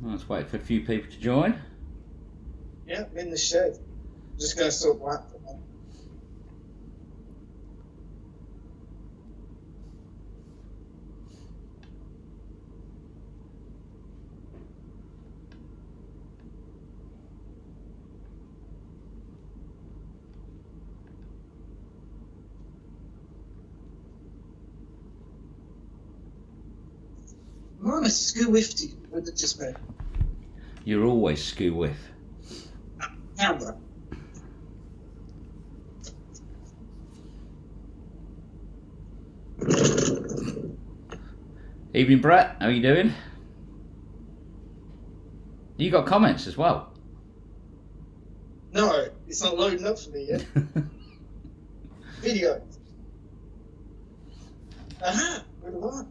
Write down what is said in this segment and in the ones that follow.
Let's wait for a few people to join. Yeah, I'm in the shed. I'm just going to sort that for now. I'm a screw with you. What did it just mean? You're always skew with. Camera. Evening, Brett. How are you doing? You got comments as well? No, it's not loading up for me yet. Video. Aha! Where am I?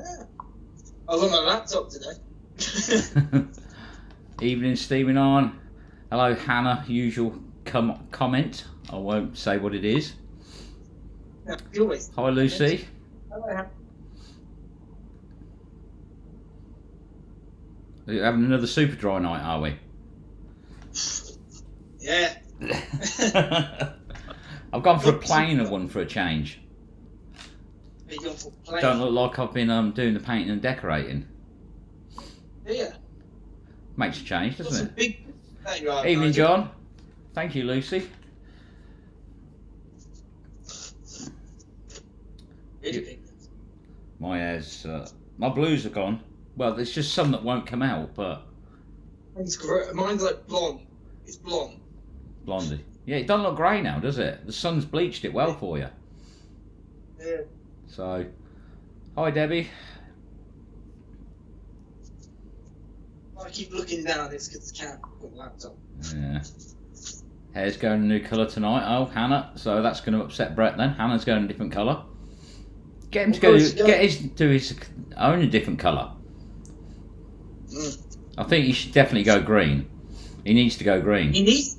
Ah. I was on my laptop today. Evening, Stephen on. Hello, Hannah. Usual comment. I won't say what it is. Yeah, you always. Hi, Lucy. Hello. We're having another super dry night, are we? Yeah. I've gone for a plainer one for a change. Are you going for plain? Don't look like I've been doing the painting and decorating. Yeah. Makes a change, doesn't it? Big... There you are, Evening, guys. John. Thank you, Lucy. Really big. My hair's... my blues are gone. Well, there's just some that won't come out, but... Mine's great. Mine's like blonde. It's blonde. Blondie. Yeah, it doesn't look grey now, does it? The sun's bleached it well for you. Yeah. So, hi, Debbie. I keep looking down. It's because the cat got the laptop. Yeah. Hair's going a new colour tonight. Oh, Hannah. So that's going to upset Brett then. Hannah's going a different colour. Get him to go. Get his own a different colour. I think he should definitely go green. He needs to go green. He needs.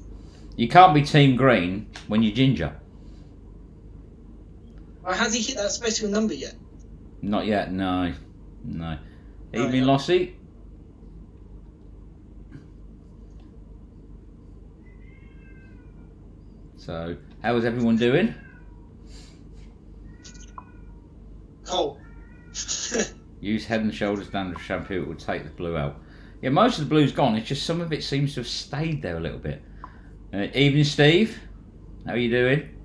You can't be team green when you're ginger. Well, has he hit that special number yet? Not yet. No. No. Oh, Evening, yeah. Lossie. So, how is everyone doing? Cold. Use Head and Shoulders dandruff shampoo. It will take the blue out. Yeah, most of the blue's gone. It's just some of it seems to have stayed there a little bit. Evening, Steve. How are you doing?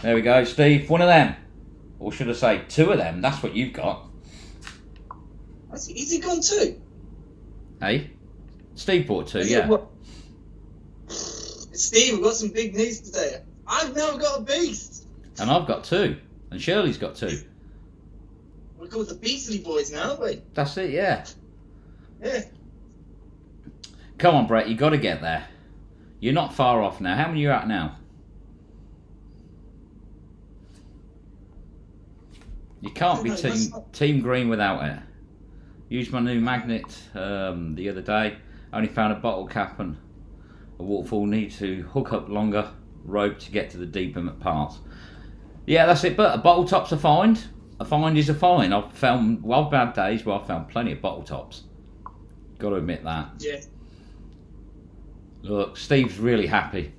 There we go, Steve. One of them. Or should I say two of them? That's what you've got. Is he gone too? Hey? Steve bought two, Is yeah. Steve, we've got some big news today. I've now got a beast. And I've got two. And Shirley's got two. We're called the Beastly Boys now, aren't we? That's it, yeah. Yeah. Come on, Brett. You got to get there. You're not far off now. How many are you at now? You can't be team green without it. Used my new magnet the other day. Only found a bottle cap and a waterfall. Need to hook up longer rope to get to the deeper parts. Yeah, that's it. But a bottle top's a find. A find is a find. I've had days where I've found plenty of bottle tops. Got to admit that. Yeah. Look, Steve's really happy.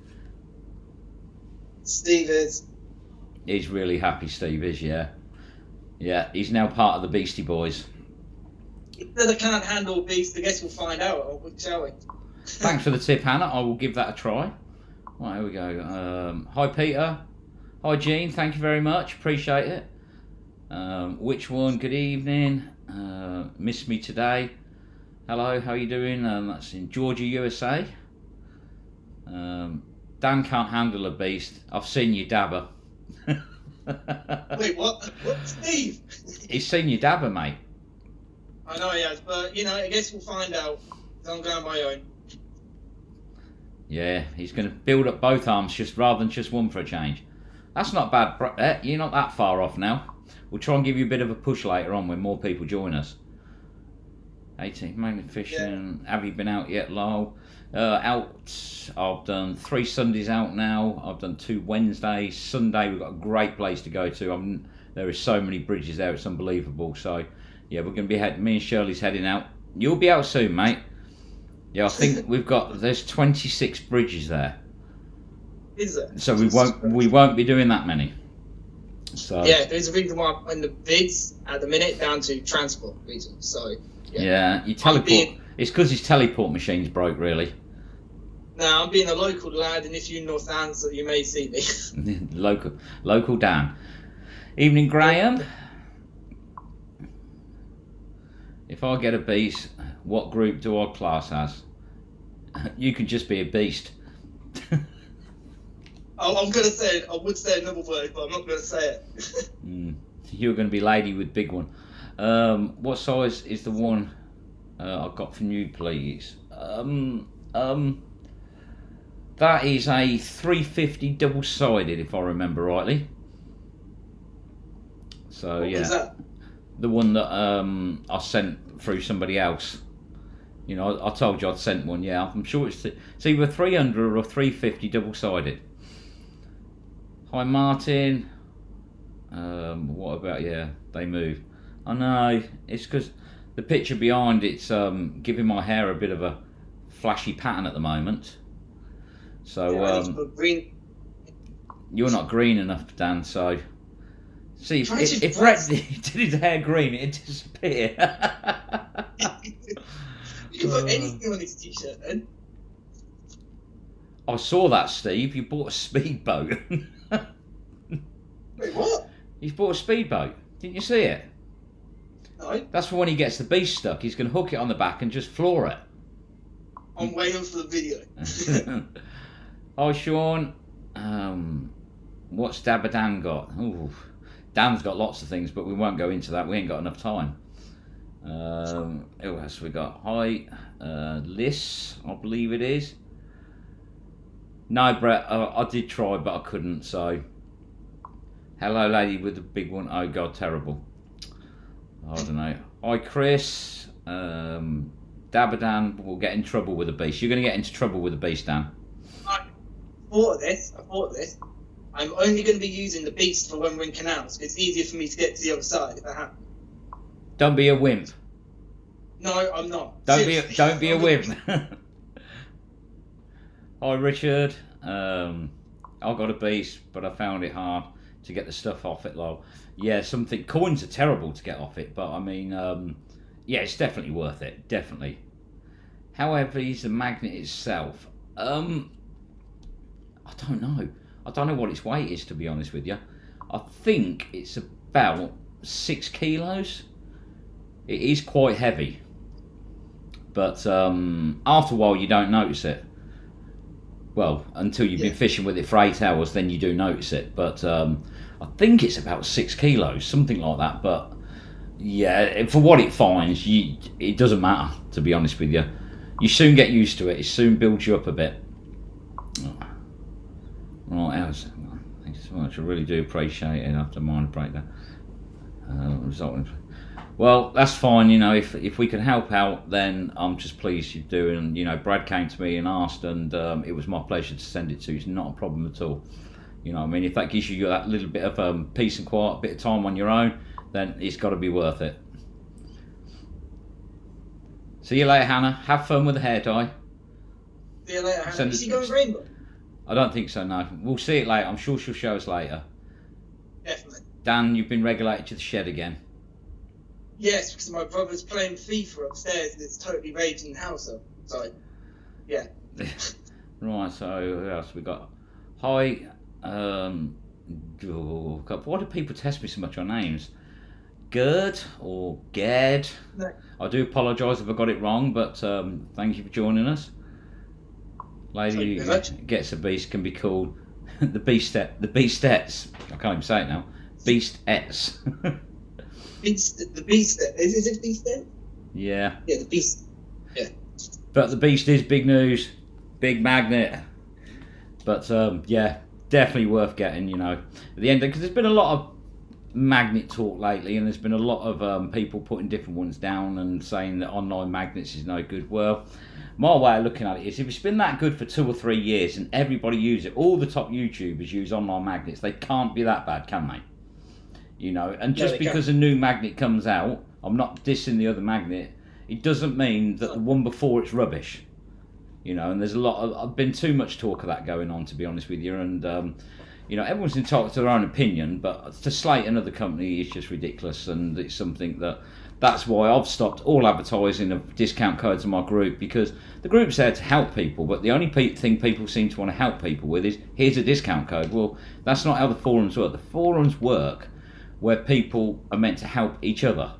Steve is. He's really happy, Steve is, yeah. Yeah, he's now part of the Beastie Boys. If they can't handle beast, I guess we'll find out, shall we? Thanks for the tip, Hannah. I will give that a try. Right, here we go. Hi, Peter. Hi, Jean. Thank you very much. Appreciate it. Which one? Good evening. Miss me today. Hello, how are you doing? That's in Georgia, USA. Dan can't handle a beast. I've seen you dabber. Wait, what? What, Steve? He's seen you dabber, mate. I know he has, but, I guess we'll find out. I'm going my own. Yeah, he's going to build up both arms rather than just one for a change. That's not bad. You're not that far off now. We'll try and give you a bit of a push later on when more people join us. 18, mainly fishing. Yeah. Have you been out yet, Lyle? Out. I've done 3 Sundays out now. I've done 2 Wednesdays. Sunday we've got a great place to go to. There are so many bridges there, it's unbelievable. So yeah, we're going to be me and Shirley's heading out You'll be out soon, mate. Yeah, I think there's 26 bridges there. Is it? So we won't be doing that many. So yeah, there's a reason why I'm in the bids at the minute down to transport reasons. So yeah, you teleport. It's because his teleport machine's broke, really. No, I'm being a local lad, and if you're Northants, so you may see me. local Dan. Evening, Graham. If I get a beast, what group do I class as? You can just be a beast. I'm gonna say it. I would say another word, but I'm not gonna say it. You're going to be lady with big one. What size is the one I've got from you, please? That is a 350 double-sided, if I remember rightly. So what was that? The one that I sent through somebody else. You know, I told you I'd sent one. Yeah, I'm sure it's either 300 or 350 double-sided. Hi, Martin. What about they move? I know, it's because the picture behind it's giving my hair a bit of a flashy pattern at the moment. So green. You're not green enough, Dan. So see if Brett did his hair green, it'd disappear. You can put anything on his t-shirt then. I saw that, Steve. You bought a speedboat. Wait, what? He's bought a speedboat. Didn't you see it? No. That's for when he gets the beast stuck. He's going to hook it on the back and just floor it. I'm waiting for the video. Hi, Sean. What's Dabadan got? Ooh, Dan's got lots of things, but we won't go into that. We ain't got enough time. Who else we got? Hi, Liz, I believe it is. No, Brett, I did try, but I couldn't, so... Hello, lady with the big one. Oh, God, terrible. I don't know. Hi, Chris. Dabadan will get in trouble with the beast. You're going to get into trouble with the beast, Dan. I thought of this. I'm only going to be using the beast for when we're in canals. It's easier for me to get to the other side if I have. Don't be a wimp. No, I'm not. Don't be a wimp. Hi, Richard. I got a beast, but I found it hard to get the stuff off it, lol. Yeah, coins are terrible to get off it, but I mean, yeah, it's definitely worth it, definitely. How heavy is the magnet itself? I don't know. I don't know what its weight is, to be honest with you. I think it's about 6 kilos. It is quite heavy, but after a while you don't notice it. Well, until you've been fishing with it for 8 hours, then you do notice it. But I think it's about 6 kilos, something like that. But yeah, for what it finds, it doesn't matter, to be honest with you. You soon get used to it. It soon builds you up a bit. Right, else. Thanks so much. I really do appreciate it after mine breakdown. Resulting. Well, that's fine. You know, if we can help out, then I'm just pleased you do. And you know, Brad came to me and asked, and it was my pleasure to send it to you. It's not a problem at all. You know what I mean? If that gives you that little bit of peace and quiet, a bit of time on your own, then it's got to be worth it. See you later, Hannah. Have fun with the hair dye. See you later, Hannah. Is she going rainbow? I don't think so, no. We'll see it later. I'm sure she'll show us later. Definitely. Dan, you've been regulated to the shed again. Yes, because my brother's playing FIFA upstairs and it's totally raging the house up. So, yeah. Right, so who else we got? Hi, why do people test me so much on names? Gerd or Gerd? No. I do apologise if I got it wrong, but thank you for joining us. Lady who gets a beast can be called the Beastettes. I can't even say it now. Beastettes. The Beast. Is it Beastet? Yeah. Yeah, the Beast. Yeah. But the beast is big news, big magnet. But yeah, definitely worth getting. You know, at the end, because there's been a lot of magnet talk lately, and there's been a lot of people putting different ones down and saying that online magnets is no good. Well, my way of looking at it is, if it's been that good for 2 or 3 years and everybody uses it, all the top YouTubers use online magnets, they can't be that bad, can they? You know, and just because a new magnet comes out, I'm not dissing the other magnet, it doesn't mean that the one before it's rubbish. You know, and there's a lot of, I've been too much talk of that going on, to be honest with you, and you know, everyone's entitled to their own opinion, but to slate another company is just ridiculous, and it's something that's why I've stopped all advertising of discount codes in my group, because the group's there to help people, but the only thing people seem to want to help people with is, here's a discount code. Well, that's not how the forums work. The forums work where people are meant to help each other.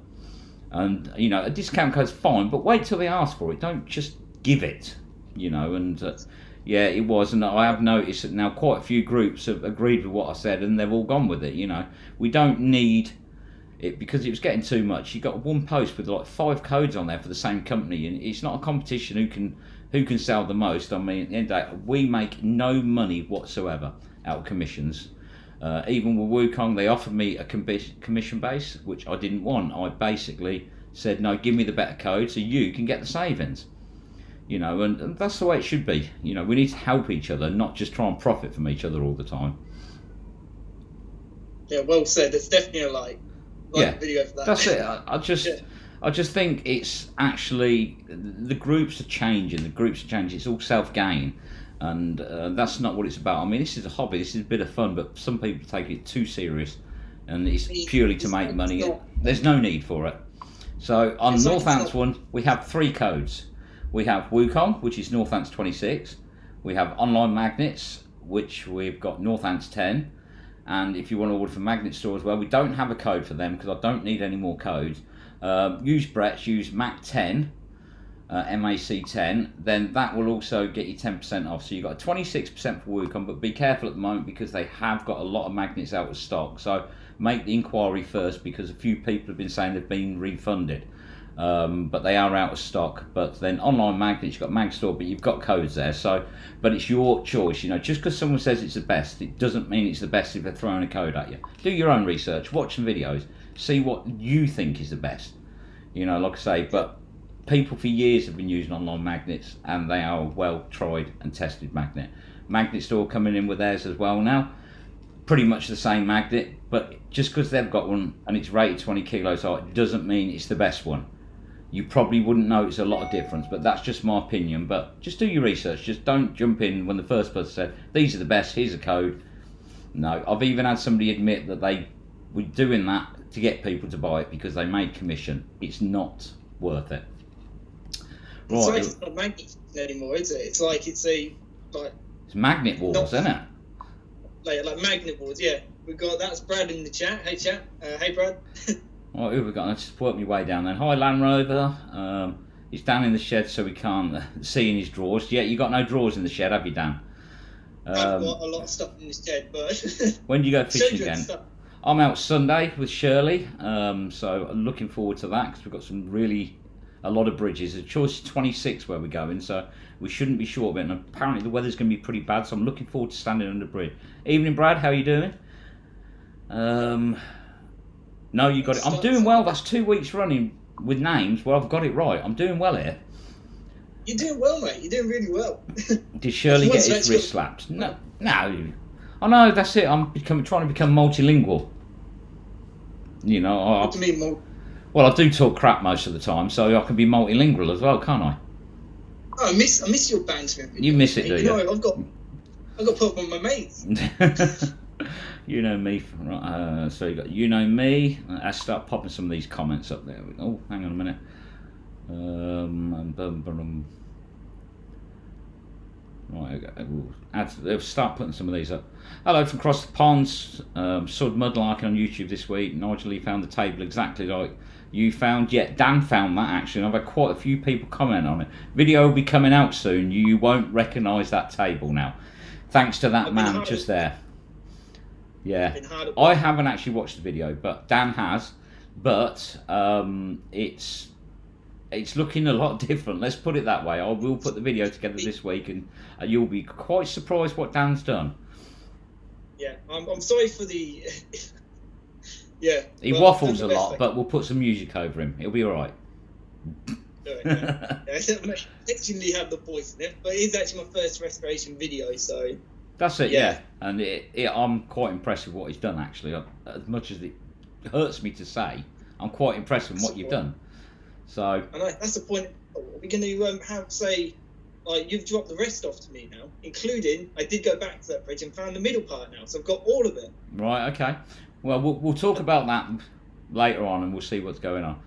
And, you know, a discount code's fine, but wait till they ask for it. Don't just give it, you know, and yeah, it was, and I have noticed that now quite a few groups have agreed with what I said, and they've all gone with it. You know, we don't need it because it was getting too much. You got one post with like 5 codes on there for the same company, and it's not a competition who can sell the most. I mean, at the end of the day, we make no money whatsoever out of commissions. Even with Wukong, they offered me a commission base, which I didn't want. I basically said, no, give me the better code so you can get the savings. You know, and that's the way it should be. You know, we need to help each other, not just try and profit from each other all the time. Yeah, well said. It's definitely a like yeah, video for that. That's it. I just think it's actually, the groups are changing. It's all self-gain, and that's not what it's about. I mean, this is a hobby. This is a bit of fun, but some people take it too serious, and it's purely to make money. There's no need for it. So on Northants one, we have 3 codes. We have Wukong, which is Northants 26. We have online magnets, which we've got Northants 10. And if you want to order from Magnet Store as well, we don't have a code for them because I don't need any more codes. Use Brett's, use MAC10, MAC10, then that will also get you 10% off. So you've got a 26% for Wukong, but be careful at the moment because they have got a lot of magnets out of stock. So make the inquiry first, because a few people have been saying they've been refunded. But they are out of stock. But then online magnets, you've got Mag Store, but you've got codes there. So, but it's your choice. You know, just because someone says it's the best, it doesn't mean it's the best if they're throwing a code at you. Do your own research, watch some videos, see what you think is the best. You know, like I say, but people for years have been using online magnets, and they are a well tried and tested magnet. Magnet Store coming in with theirs as well now. Pretty much the same magnet, but just because they've got one and it's rated 20 kilos high, it doesn't mean it's the best one. You probably wouldn't notice a lot of difference, but that's just my opinion. But just do your research. Just don't jump in when the first person said, these are the best, here's a code. No, I've even had somebody admit that they were doing that to get people to buy it because they made commission. It's not worth it. Right. It's not magnet anymore, is it? It's like it's magnet wars, isn't it? Like magnet wars, yeah. That's Brad in the chat. Hey chat. Hey Brad. Right, who have we got? Let's just work my way down then. Hi Land Rover. He's down in the shed so we can't see in his drawers. Yeah, you got no drawers in the shed, have you, Dan? I've got a lot of stuff in the shed, but when do you go fishing again? I'm out Sunday with Shirley, so I'm looking forward to that because we've got a lot of bridges. The choice is 26 where we're going, so we shouldn't be short of it. And apparently the weather's going to be pretty bad, so I'm looking forward to standing under the bridge. Evening, Brad. How are you doing? No, you got it. I'm doing well. That's 2 weeks running with names. Well, I've got it right. I'm doing well here. You're doing well, mate. You're doing really well. Did Shirley get his wrist slapped? No. I know, that's it. I'm trying to become multilingual. You know. What do you mean well, I do talk crap most of the time, so I can be multilingual as well, can't I? Oh, I miss your banter. You miss it, do you? No, I've got to put up with my mates. You know me. So you got you know me. I start popping some of these comments up there. Oh, hang on a minute. Right, we'll start putting some of these up. Hello from across the ponds. Sud Mudlarking on YouTube this week. Nigel Lee found the table exactly like you found. Yet Dan found that actually. And I've had quite a few people comment on it. Video will be coming out soon. You won't recognise that table now. Thanks to that man just there. Yeah, I haven't actually watched the video, but Dan has. But it's looking a lot different. Let's put it that way. I will put the video together this week, and you'll be quite surprised what Dan's done. Yeah, I'm sorry for the. Yeah. He waffles a lot, but we'll put some music over him. He'll be all right. Yeah. I actually have the voice in it, but it's actually my first restoration video, so. That's it, yeah. And I'm quite impressed with what he's done, actually. As much as it hurts me to say, I'm quite impressed with what you've done. So I know that's the point. Are we going to have, say, like, you've dropped the rest off to me now, including I did go back to that bridge and found the middle part now, so I've got all of it. right, okay. Well, we'll talk about that later on, and we'll see what's going on.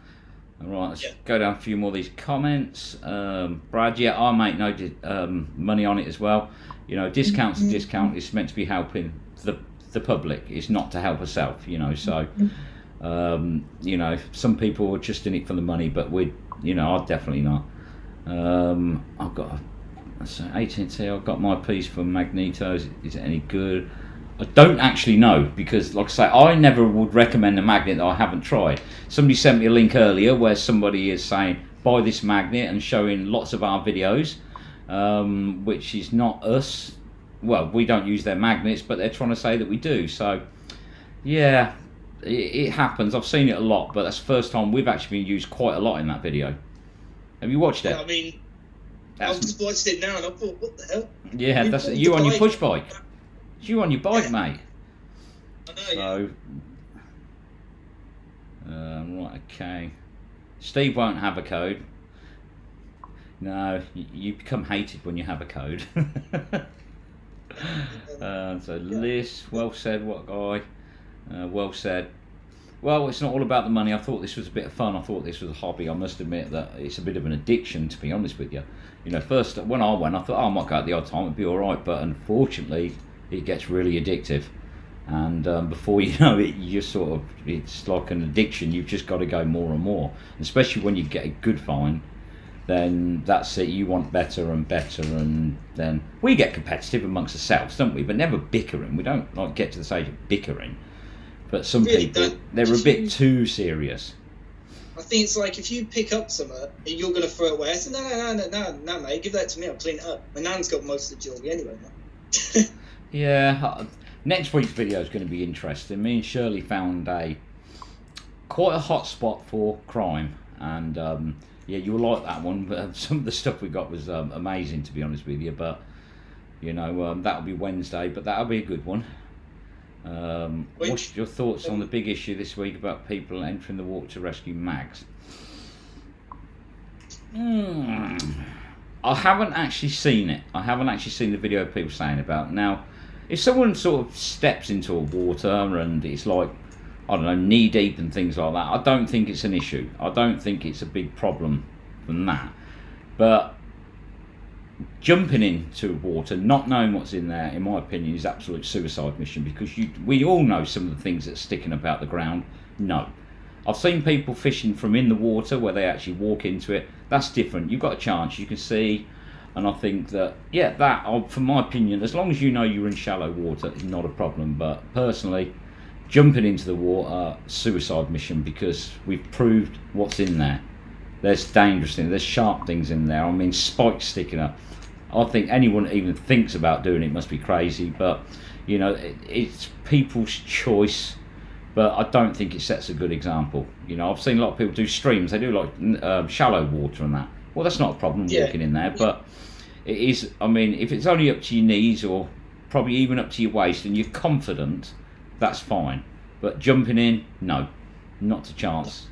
All right, let's go down a few more of these comments. Brad, yeah, I make no money on it as well. You know, discount's a discount. It's meant to be helping the public. It's not to help herself. You know, so you know, some people are just in it for the money, but I'm definitely not. I've got AT&T. I've got my piece from Magneto. Is it any good? I don't actually know, because, like I say, I never would recommend a magnet that I haven't tried. Somebody sent me a link earlier where somebody is saying buy this magnet and showing lots of our videos, which is not us. Well, we don't use their magnets, but they're trying to say that we do. So, yeah, it happens. I've seen it a lot, but that's the first time we've actually been used quite a lot in that video. Have you watched it? Yeah, I mean, I've just watched it now and I thought, what the hell? Yeah, that's you on your push bike. It's you on your bike, mate. I know, right, okay. Steve won't have a code. No, you become hated when you have a code. So Liz, well said, what guy? Well said. Well, it's not all about the money. I thought this was a bit of fun. I thought this was a hobby. I must admit that it's a bit of an addiction, to be honest with you. You know, first, when I went, I thought, I might go at the odd time, it'd be all right. But unfortunately, it gets really addictive. And before you know it, you just sort of, it's like an addiction. You've just got to go more and more. Especially when you get a good find, then that's it. You want better and better. And then we get competitive amongst ourselves, don't we? But never bickering. We don't like get to the stage of bickering. But some really people, they're a bit too serious. I think it's like, if you pick up something and you're going to throw it away, I said, no, mate, give that to me, I'll clean it up. My nan's got most of the jewellery anyway, man. Yeah, next week's video is going to be interesting. Me and Shirley found quite a hot spot for crime. And yeah, you'll like that one. But some of the stuff we got was amazing, to be honest with you. But, you know, that'll be Wednesday, but that'll be a good one. What's your thoughts on the big issue this week about people entering the water to rescue mags? I haven't actually seen it. I haven't actually seen the video of people saying about it. Now, if someone sort of steps into a water and it's like, I don't know, knee deep and things like that, I don't think it's an issue. I don't think it's a big problem from that. But jumping into water, not knowing what's in there, in my opinion, is absolute suicide mission, because we all know some of the things that's sticking up out the ground. No. I've seen people fishing from in the water where they actually walk into it. That's different. You've got a chance. You can see, and I think that, yeah, that, from my opinion, as long as you know you're in shallow water, is not a problem. But personally, jumping into the water, suicide mission, because we've proved what's in there. There's dangerous things, there's sharp things in there. I mean, spikes sticking up. I think anyone that even thinks about doing it must be crazy, but, you know, it's people's choice, but I don't think it sets a good example. You know, I've seen a lot of people do streams, they do like shallow water and that. Well, that's not a problem, walking in there, but it is, I mean, if it's only up to your knees or probably even up to your waist and you're confident, that's fine. But jumping in, no, not a chance.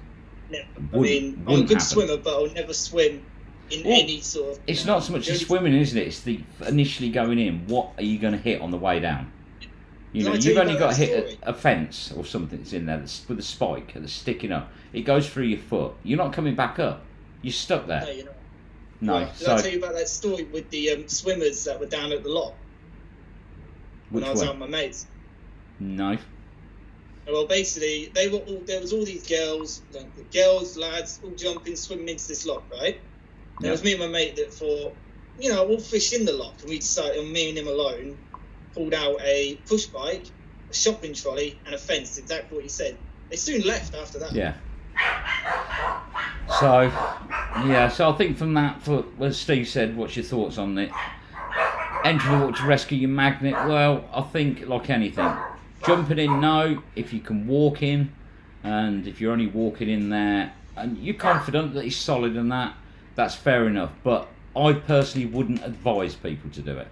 No. I mean, I'm a good swimmer, but I'll never swim in any sort of... It's not so much the swimming, isn't it? It's the initially going in. What are you going to hit on the way down? You know, you've only got to hit a fence or something that's in there that's with a spike that's sticking up. It goes through your foot. You're not coming back up. You're stuck there. No, you're not. No. Right. Did I tell you about that story with the swimmers that were down at the lock? When I was out with my mates? No. Well, basically, there was all these girls, lads, all jumping, swimming into this lock, right? And it was me and my mate that thought, you know, we'll fish in the lock. And we decided, me and him alone, pulled out a push bike, a shopping trolley, and a fence, exactly what you said. They soon left after that. Yeah. So I think from that, as Steve said, what's your thoughts on it? Enter the water to rescue your magnet. Well, I think, like anything, jumping in, no. If you can walk in, and if you're only walking in there, and you're confident that it's solid and that's fair enough. But I personally wouldn't advise people to do it.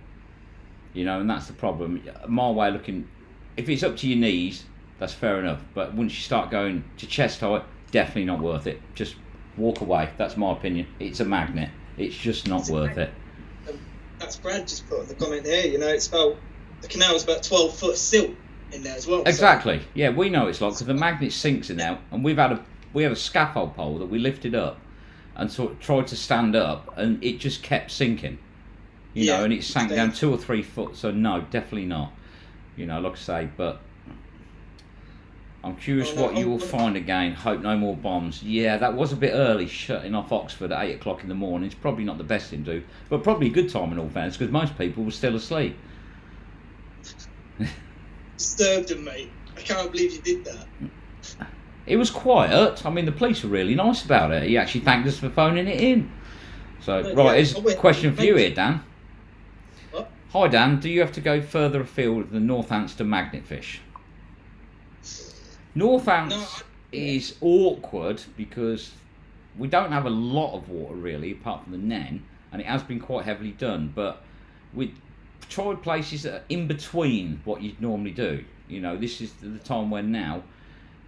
You know, and that's the problem. My way of looking, if it's up to your knees, that's fair enough. But once you start going to chest height, definitely not worth it. Just walk away. That's my opinion. It's a magnet. It's just not worth it. That's Brad just put in the comment there. You know, it's about the canal's about 12 foot silt in there as well. Exactly. So. Yeah, we know it's like because the magnet sinks in there, and we had a scaffold pole that we lifted up and sort of tried to stand up, and it just kept sinking. You know, and it sank down 2 or 3 foot. So no, definitely not. You know, like I say, but I'm curious what you will find again. Hope no more bombs. Yeah, that was a bit early, shutting off Oxford at 8 o'clock in the morning. It's probably not the best thing to do, but probably a good time in all fairness because most people were still asleep. Disturbed him, mate. I can't believe you did that. It was quiet. I mean, the police were really nice about it. He actually thanked us for phoning it in. So, right, here's a question for you here, Dan. What? Hi, Dan. Do you have to go further afield than Northants to magnet fish? Northants is awkward because we don't have a lot of water really, apart from the Nen, and it has been quite heavily done. But we tried places that are in between what you'd normally do. You know, this is the time when now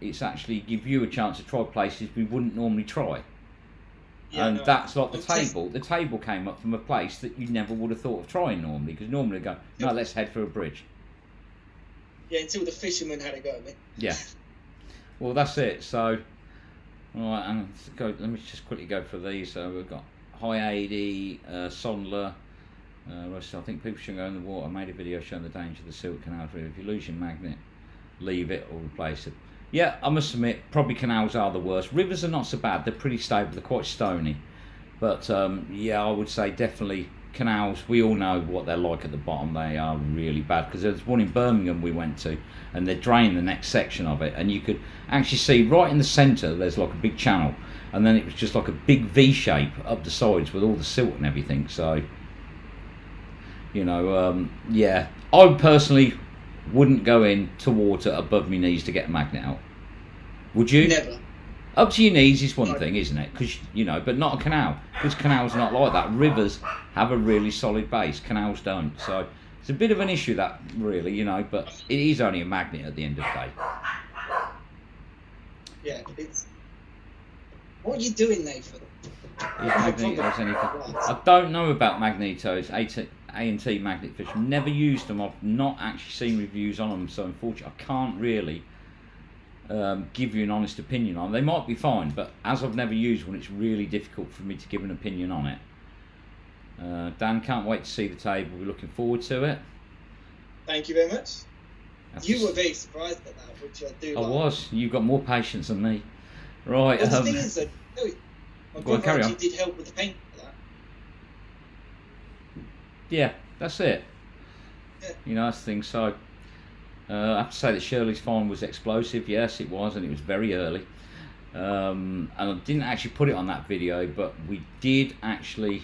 it's actually give you a chance to try places we wouldn't normally try. Yeah, and that's like the table. The table came up from a place that you never would have thought of trying normally, because normally they go, no, let's head for a bridge. Yeah, until the fishermen had a go at me. Yeah. Well, that's it. So, all right, and let me just quickly go through these. So we've got High 80, Sondler. I think people shouldn't go in the water. I made a video showing the danger of the silt canal. If you lose your magnet, leave it or replace it. Yeah, I must admit, probably canals are the worst. Rivers are not so bad. They're pretty stable. They're quite stony. But, yeah, I would say definitely canals. We all know what they're like at the bottom. They are really bad. Because there's one in Birmingham we went to, and they drained the next section of it. And you could actually see right in the centre, there's like a big channel. And then it was just like a big V shape up the sides with all the silt and everything. So, you know, yeah. I personally wouldn't go into water above my knees to get a magnet out. Would you? Never. Up to your knees is one thing, isn't it? Because, you know, but not a canal. Because canals are not like that. Rivers have a really solid base. Canals don't. So it's a bit of an issue that, really, you know, but it is only a magnet at the end of the day. Yeah, it's... What are you doing, Nathan? I don't know about magnetos, A&T magnet fish. I've never used them. I've not actually seen reviews on them, so unfortunately I can't really give you an honest opinion on them. They might be fine, but as I've never used one, it's really difficult for me to give an opinion on it. Dan, can't wait to see the table. We're looking forward to it. Thank you very much. You were very surprised at that, which I do. I was. You've got more patience than me. Right. Well, the thing is that my brother actually did help with the paint for that. Yeah, that's it. Yeah. You know, that's the thing. So, I have to say that Shirley's find was explosive. Yes, it was, and it was very early. And I didn't actually put it on that video, but we did actually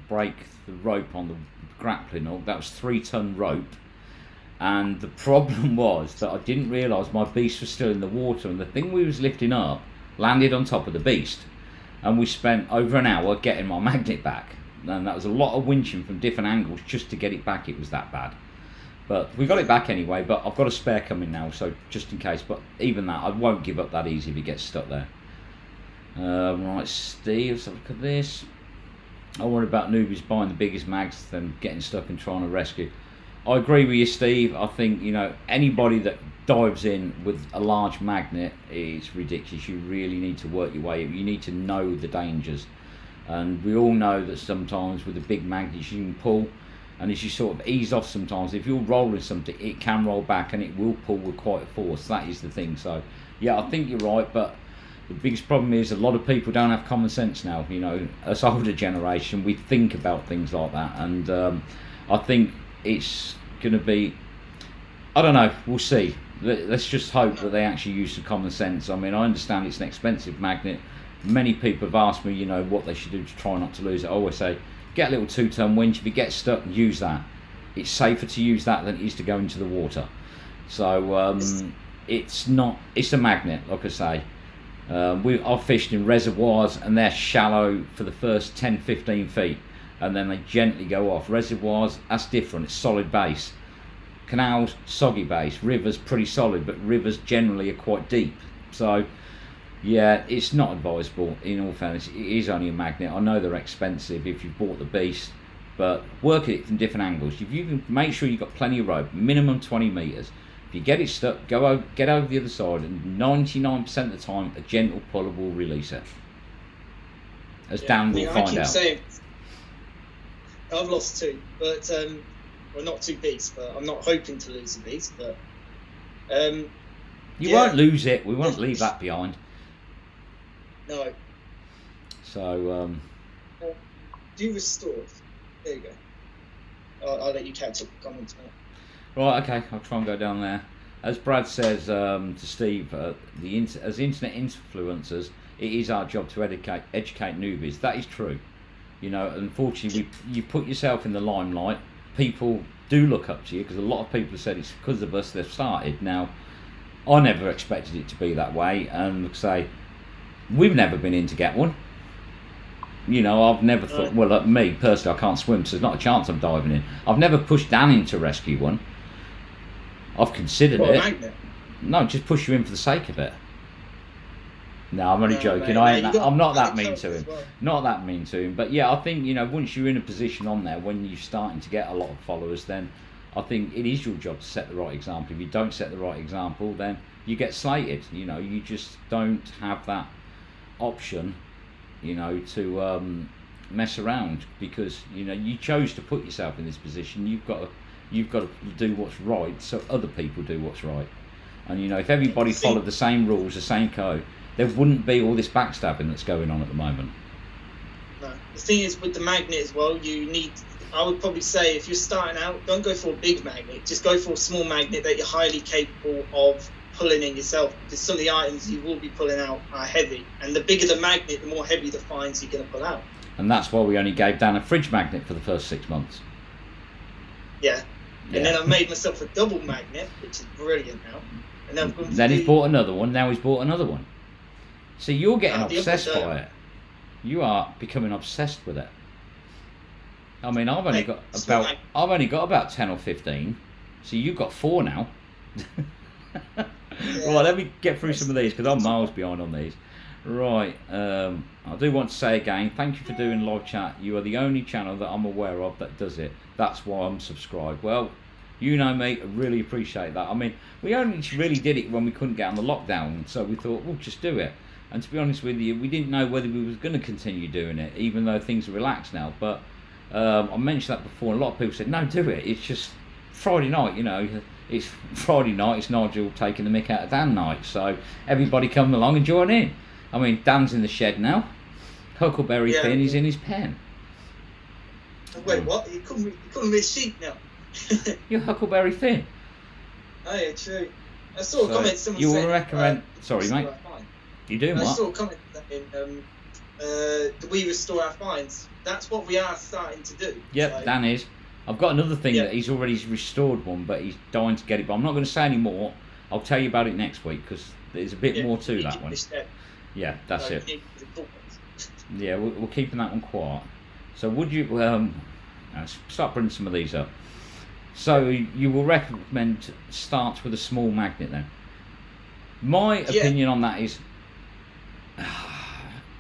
break the rope on the grappling hook. That was 3-ton rope. And the problem was that I didn't realise my beast was still in the water, and the thing we was lifting up landed on top of the beast. And we spent over an hour getting my magnet back. And that was a lot of winching from different angles just to get it back. It was that bad. But we got it back anyway, but I've got a spare coming now, so just in case. But even that, I won't give up that easy if it gets stuck there. Right, Steve, let's have a look at this. I worry about newbies buying the biggest mags than getting stuck and trying to rescue. I agree with you, Steve. I think, you know, anybody that dives in with a large magnet is ridiculous. You really need to work your way. You need to know the dangers. And we all know that sometimes with the big magnets you can pull, and as you sort of ease off sometimes, if you're rolling something, it can roll back and it will pull with quite a force. That is the thing. So, yeah, I think you're right, but the biggest problem is a lot of people don't have common sense now. You know, us older generation, we think about things like that, and I think it's going to be, I don't know, we'll see. Let's just hope that they actually use some common sense. I mean, I understand it's an expensive magnet. Many people have asked me, you know, what they should do to try not to lose it. I always say, get a little 2-ton winch. If it gets stuck, use that. It's safer to use that than it is to go into the water. So it's a magnet, like I say. I've fished in reservoirs and they're shallow for the first 10-15 feet. And then they gently go off. Reservoirs, that's different. It's solid base. Canals, soggy base. Rivers, pretty solid, but rivers generally are quite deep. So, Yeah, it's not advisable. In all fairness, it is only a magnet. I know they're expensive if you've bought the beast, but work at it from different angles. If you can make sure you've got plenty of rope, minimum 20 meters. If you get it stuck, get over the other side, and 99% of the time, a gentle puller will release it. As Dan will find I keep out. Saying, I've lost 2, but well, not 2 beasts, but I'm not hoping to lose a beast. But you won't lose it. We won't leave that behind. No. So do restore. There you go. I'll let you catch up the comments now. Right, okay, I'll try and go down there. As Brad says to Steve, as internet influencers, it is our job to educate newbies. That is true. You know, unfortunately, you put yourself in the limelight. People do look up to you because a lot of people have said it's because of us they've started. Now, I never expected it to be that way, and say we've never been in to get one. You know, I've never thought. Well, like me personally, I can't swim, so there's not a chance I'm diving in. I've never pushed Dan in to rescue one. I've considered it. Magnet? No, just push you in for the sake of it. No, I'm only joking. Mate, I'm not that mean to him. Well. Not that mean to him. But yeah, I think, you know, once you're in a position on there, when you're starting to get a lot of followers, then I think it is your job to set the right example. If you don't set the right example, then you get slated. You know, you just don't have that option, you know, to mess around, because, you know, you chose to put yourself in this position. You've got to do what's right, so other people do what's right. And, you know, if everybody followed the same rules, the same code, there wouldn't be all this backstabbing that's going on at the moment. No. The thing is, with the magnet as well, I would probably say, if you're starting out, don't go for a big magnet. Just go for a small magnet that you're highly capable of pulling in yourself, because some of the items you will be pulling out are heavy. And the bigger the magnet, the more heavy the finds you're going to pull out. And that's why we only gave Dan a fridge magnet for the first 6 months. Yeah. And then I made myself a double magnet, which is brilliant now. And then he's bought another one. Now he's bought another one. See, you're getting obsessed by it. You are becoming obsessed with it. I mean, I've only got about 10 or 15. So you've got 4 now. Right, let me get through some of these because I'm miles behind on these. Right, I do want to say again, thank you for doing live chat. You are the only channel that I'm aware of that does it. That's why I'm subscribed. Well, you know me, I really appreciate that. I mean, we only really did it when we couldn't get on the lockdown, so we thought we'll just do it. And to be honest with you, we didn't know whether we was going to continue doing it, even though things are relaxed now. But I mentioned that before, and a lot of people said, no, do it. It's just Friday night, you know. It's Friday night, it's Nigel taking the mick out of Dan night. So everybody come along and join in. I mean, Dan's in the shed now. Huckleberry Finn is in his pen. Wait, what? You calling me a sheep now? You're Huckleberry Finn. Oh yeah, true. I saw a comment. Someone you said, will recommend. Sorry, mate. You doing what? I saw a comment in we restore our finds. That's what we are starting to do. Yep, so. Dan is. I've got another thing that he's already restored one, but he's dying to get it. But I'm not going to say any more. I'll tell you about it next week because there's a bit more to that one. Yeah, that's it. Yeah, we're keeping that one quiet. So would you start bringing some of these up? So you will recommend starts with a small magnet then? My opinion on that is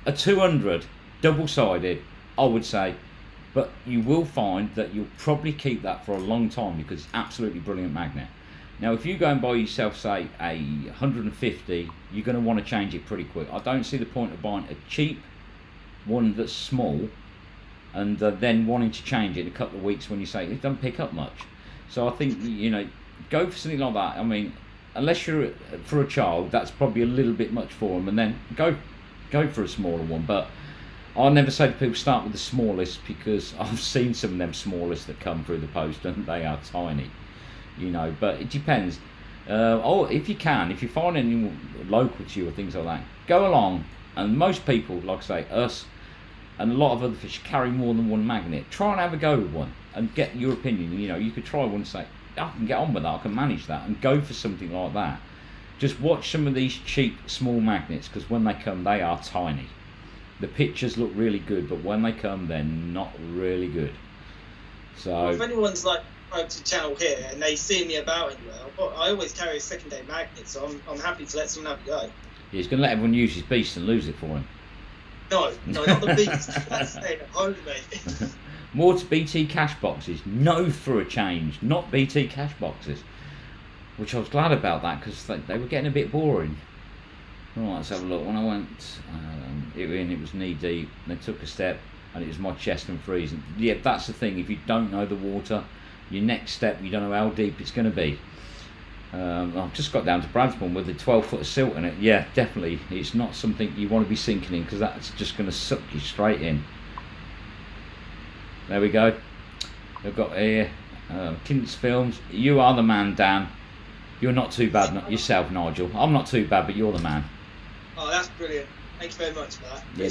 a 200 double-sided, I would say, but you will find that you'll probably keep that for a long time because it's absolutely brilliant magnet. Now, if you go and buy yourself, say, a 150, you're going to want to change it pretty quick. I don't see the point of buying a cheap one that's small and then wanting to change it in a couple of weeks when you say it doesn't pick up much. So I think, you know, go for something like that. I mean, unless you're for a child, that's probably a little bit much for them, and then go for a smaller one. But I never say to people start with the smallest because I've seen some of them smallest that come through the post and they are tiny. You know, but it depends. If you find any local to you or things like that, go along. And most people, like I say, us and a lot of other fish carry more than one magnet. Try and have a go with one and get your opinion. You know, you could try one and say, I can get on with that, I can manage that, and go for something like that. Just watch some of these cheap small magnets because when they come, they are tiny. The pictures look really good, but when they come, they're not really good. So well, if anyone's like to channel here and they see me about anywhere, I always carry a second-day magnet, so I'm happy to let someone have a go. He's going to let everyone use his beast and lose it for him. No, not the beast. That's staying at home, mate. More to BT cash boxes. No for a change. Not BT cash boxes. Which I was glad about that because they were getting a bit boring. Right, let's have a look. When I went it was knee deep. Then took a step and it was my chest and freezing. Yeah, that's the thing. If you don't know the water, your next step, you don't know how deep it's going to be. I've just got down to Bradsbourne with a 12-foot of silt in it. Yeah, definitely. It's not something you want to be sinking in because that's just going to suck you straight in. There we go. We've got here Kint's Films. You are the man, Dan. You're not too bad, not yourself, Nigel. I'm not too bad, but you're the man. Oh, that's brilliant. Thank you very much for that. Yeah,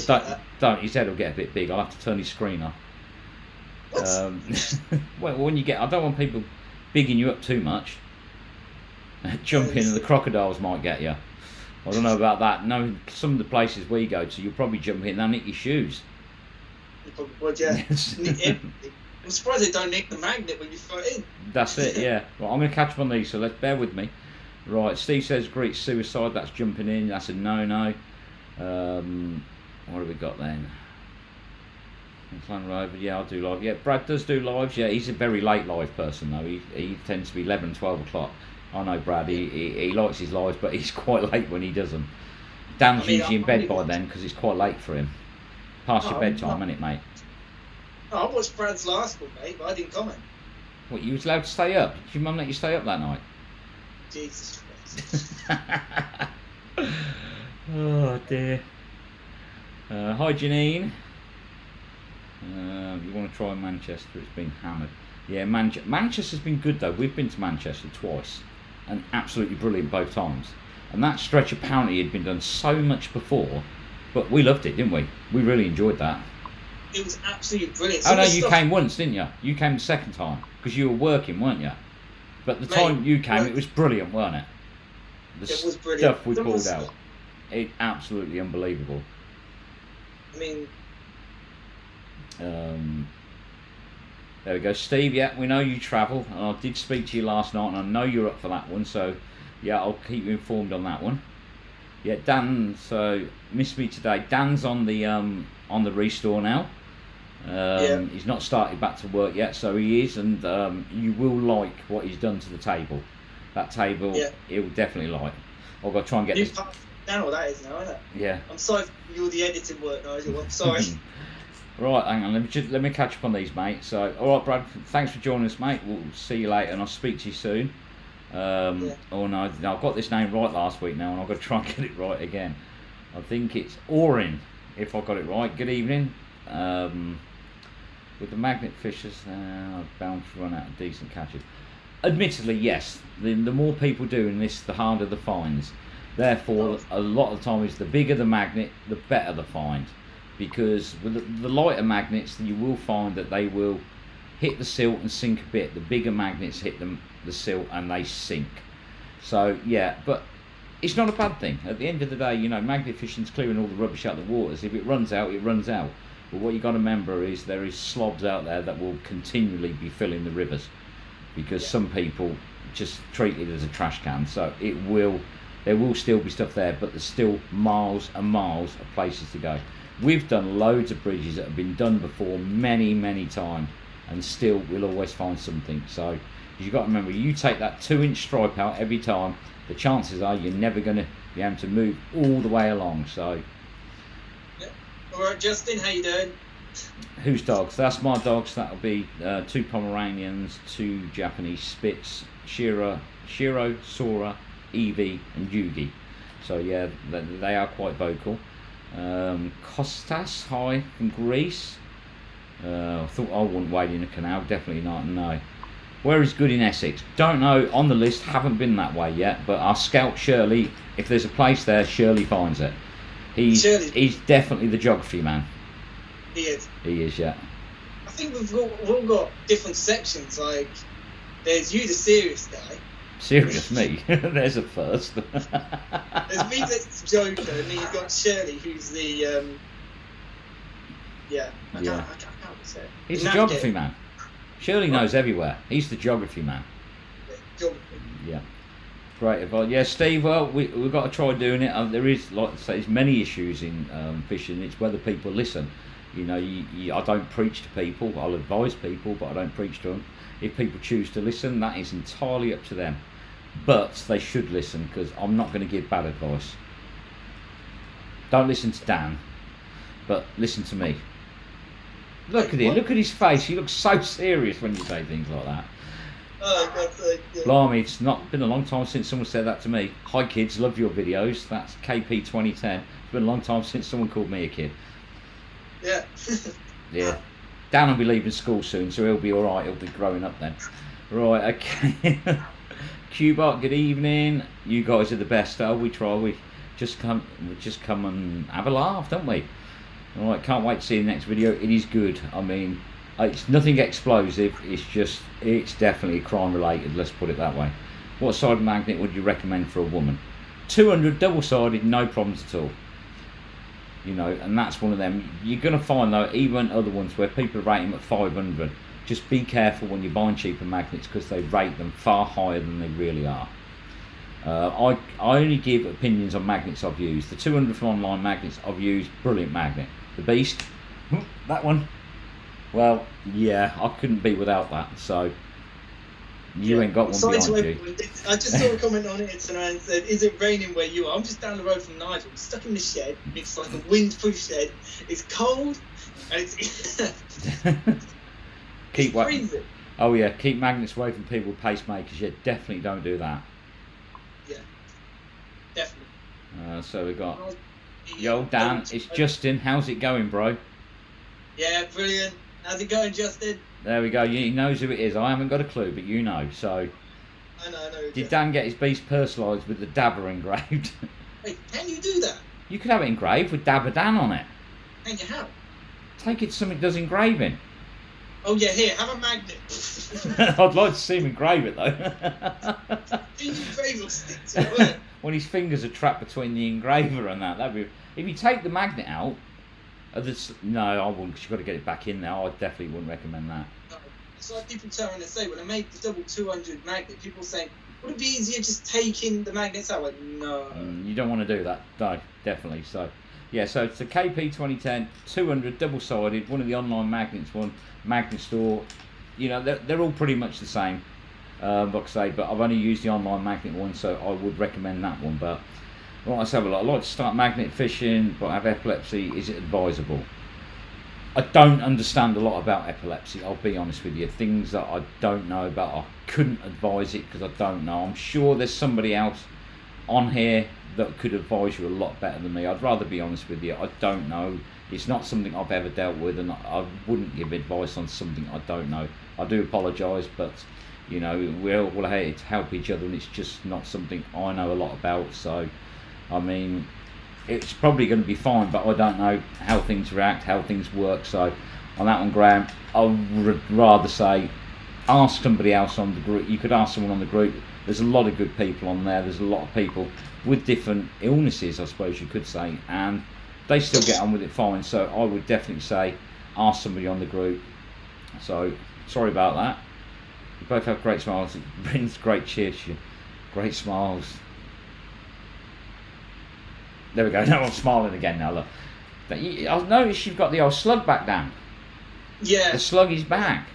don't. His head will get a bit big. I'll have to turn his screen off. Well, when you get, I don't want people bigging you up too much. Jumping and the crocodiles might get you. I don't know about that. No, some of the places we go to, you'll probably jump in and they'll nick your shoes. You probably would, yeah. I'm surprised they don't nick the magnet when you foot in. That's it, yeah. Right, I'm going to catch up on these, so let's bear with me. Right, Steve says great suicide. That's jumping in. That's a no-no. What have we got then? Plan Rover, yeah, I'll do live. Yeah, Brad does do lives. Yeah, he's a very late live person though. He tends to be 11, 12 o'clock. I know Brad. He likes his lives, but he's quite late when he does them. Dan's usually in bed by then because it's quite late for him. Past your bedtime, isn't it, mate? I watched Brad's last one, mate, but I didn't comment. What, you was allowed to stay up? Did your mum let you stay up that night? Jesus Christ. Oh dear. Hi Janine. You want to try Manchester? It's been hammered. Yeah, Manchester's been good though. We've been to Manchester twice, and absolutely brilliant both times. And that stretch apparently had been done so much before, but we loved it, didn't we? We really enjoyed that. It was absolutely brilliant. Oh no, you came once, didn't you? You came the second time because you were working, weren't you? But the time you came, it was brilliant, weren't it? It was brilliant. Stuff we pulled out, it absolutely unbelievable. I mean. There we go, Steve. Yeah, we know you travel, and I did speak to you last night, and I know you're up for that one. So, yeah, I'll keep you informed on that one. Yeah, Dan. So missed me today. Dan's on the restore now. He's not started back to work yet, so he is, and you will like what he's done to the table. That table, he'll definitely like. I've got to try and get this. Now what that is now, isn't it? Yeah. I'm sorry for all the editing work, Nigel. I'm sorry. Right, hang on, let me catch up on these, mate. So, all right, Brad, thanks for joining us, mate. We'll see you later, and I'll speak to you soon. Oh no, I got this name right last week now, and I've got to try and get it right again. I think it's Orin, if I got it right. Good evening. With the magnet fishers, I'm bound to run out of decent catches. Admittedly, yes. The more people doing this, the harder the finds. Therefore, a lot of the time, is the bigger the magnet, the better the find. Because with the lighter magnets, you will find that they will hit the silt and sink a bit. The bigger magnets hit the silt and they sink. So yeah, but it's not a bad thing. At the end of the day, you know, magnet fishing's clearing all the rubbish out of the waters. If it runs out, it runs out. But what you got to remember is there is slobs out there that will continually be filling the rivers, because some people just treat it as a trash can. So there will still be stuff there, but there's still miles and miles of places to go. We've done loads of bridges that have been done before many times, and still we'll always find something. So you've got to remember, you take that 2-inch stripe out every time, the chances are you're never going to be able to move all the way along. So alright, Justin, how you doing? Whose dogs? That's my dogs. That'll be 2 Pomeranians, 2 Japanese Spitz, Shiro, Sora, Evie and Yugi. So yeah, they are quite vocal. Kostas, hi, from Greece. I thought I wouldn't wade in a canal, definitely not, no. Where is good in Essex? Don't know, on the list, haven't been that way yet, but our scout Shirley, if there's a place there, Shirley finds it. He's definitely the geography man. He is. He is, yeah. I think we've all got different sections, like, there's you, the serious guy. Serious me? There's a first. There's me, that's the joker, and then you've got Shirley, who's the I can't say it. He's the geography man. Shirley knows everywhere. He's the geography man. Yeah, geography. Yeah. Great advice. Yeah, Steve. Well, we've got to try doing it. There is, like I say, there's many issues in fishing. It's whether people listen. You know, I don't preach to people. I'll advise people, but I don't preach to them. If people choose to listen, that is entirely up to them. But they should listen, because I'm not going to give bad advice. Don't listen to Dan, but listen to me. Look at him. Look at his face. He looks so serious when you say things like that. Oh, God's sake. Yeah. Blimey, it's not been a long time since someone said that to me. Hi kids, love your videos. That's KP 2010. It's been a long time since someone called me a kid. Yeah. Yeah. Dan will be leaving school soon, so he'll be alright. He'll be growing up then. Right, okay. Qbot, good evening. You guys are the best. Oh, we try. We just come and have a laugh, don't we? Alright, can't wait to see the next video. It is good. I mean, it's nothing explosive. It's definitely crime related. Let's put it that way. What side magnet would you recommend for a woman? 200 double-sided, no problems at all. You know, and that's one of them. You're going to find though, even other ones where people rate them at 500. Just be careful when you're buying cheaper magnets, because they rate them far higher than they really are. I only give opinions on magnets I've used. The 200 from Online Magnets I've used, brilliant magnet. The Beast, that one, well, yeah, I couldn't be without that. So you ain't got one behind you. I just saw a comment on it tonight and said, "Is it raining where you are?" I'm just down the road from Nigel. I'm stuck in the shed. It's like a wind-proof shed. It's cold and it's keep freezing. Oh yeah, keep magnets away from people with pacemakers. Yeah, definitely don't do that. Yeah, definitely. So we got yo Dan, it's Justin. How's it going, bro? Yeah, brilliant. How's it going, Justin? There we go. He knows who it is. I haven't got a clue, but you know. So, I know. Did Dan get his beast personalised with the dabber engraved? Wait, can you do that? You could have it engraved with Dabber Dan on it. Can you how? Take it to something that does engraving. Oh yeah, here, have a magnet. I'd like to see him engrave it though. Do you engrave or stick to it? When his fingers are trapped between the engraver and that, that'd be. If you take the magnet out. No, I wouldn't, because you've got to get it back in now. I definitely wouldn't recommend that. No. It's like people trying to say, when I made the double 200 magnet, people saying, would it be easier just taking the magnets out? Like, no. You don't want to do that. No, definitely. So, yeah, so it's a KP 2010, 200 double-sided, one of the Online Magnets, one magnet store. You know, they're all pretty much the same, like I say, but I've only used the Online Magnet one, so I would recommend that one. But right, let's have a look. I'd like to start magnet fishing, but I have epilepsy. Is it advisable? I don't understand a lot about epilepsy, I'll be honest with you. Things that I don't know about, I couldn't advise it because I don't know. I'm sure there's somebody else on here that could advise you a lot better than me. I'd rather be honest with you. I don't know. It's not something I've ever dealt with, and I wouldn't give advice on something I don't know. I do apologise, but you know, we're all here to help each other, and it's just not something I know a lot about. So I mean, it's probably going to be fine, but I don't know how things react, how things work. So on that one, Graham, I would rather say ask somebody else on the group. You could ask someone on the group. There's a lot of good people on there. There's a lot of people with different illnesses, I suppose you could say, and they still get on with it fine. So I would definitely say ask somebody on the group. So sorry about that. You both have great smiles. It brings great cheer to you. Great smiles. There we go. Now I'm smiling again now. Look, I've noticed you've got the old slug back down. Yeah. The slug is back.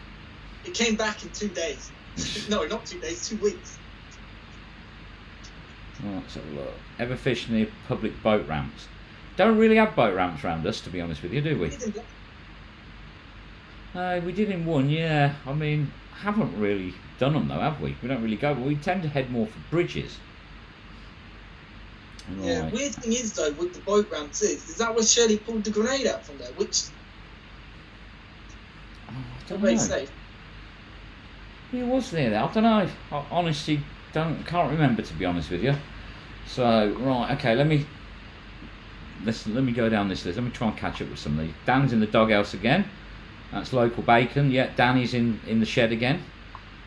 It came back in 2 days. No, not 2 days, 2 weeks. Oh, let's have a look. Ever fish near public boat ramps? Don't really have boat ramps around us, to be honest with you, do we? We did in one, yeah. I mean, haven't really done them though, have we? We don't really go, but we tend to head more for bridges. Right. Yeah, weird thing is though, with the boat ramps is that where Shirley pulled the grenade out from there, which I don't know. safe. He was near there. I don't know. I honestly can't remember, to be honest with you. So right, okay, let me go down this list. Let me try and catch up with some of these. Dan's in the doghouse again. That's local bacon. Yeah, Danny's in the shed again.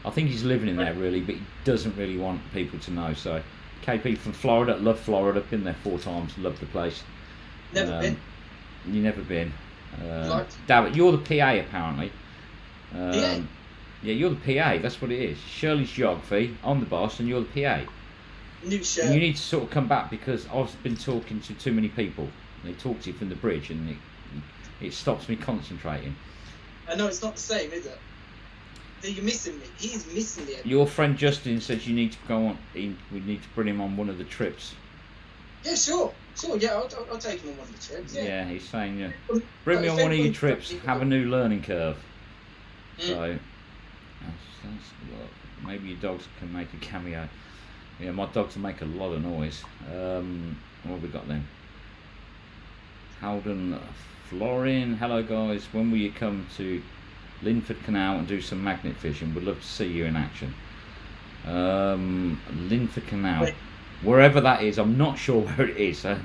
I think he's living in there really, but he doesn't really want people to know. So KP from Florida, love Florida. Been there 4 times. Love the place. Never been. You never been. David, you're the PA apparently. PA? Yeah, you're the PA. That's what it is. Shirley's geography. I'm the boss, and you're the PA. new shirt. And you need to sort of come back, because I've been talking to too many people. They talk to you from the bridge, and it stops me concentrating. I know it's not the same, is it? You're missing me. He's missing me. Your friend Justin says you need to go on. We need to bring him on one of the trips. Yeah, sure. Yeah, I'll take him on one of the trips. Yeah, he's saying, bring me on one of your trips. Have a new learning curve. So, maybe your dogs can make a cameo. Yeah, my dogs make a lot of noise. What have we got then? Howden Florin. Hello guys. When will you come to Linford Canal and do some magnet fishing? We'd love to see you in action. Linford Canal. Wait. Wherever that is, I'm not sure where it is. Do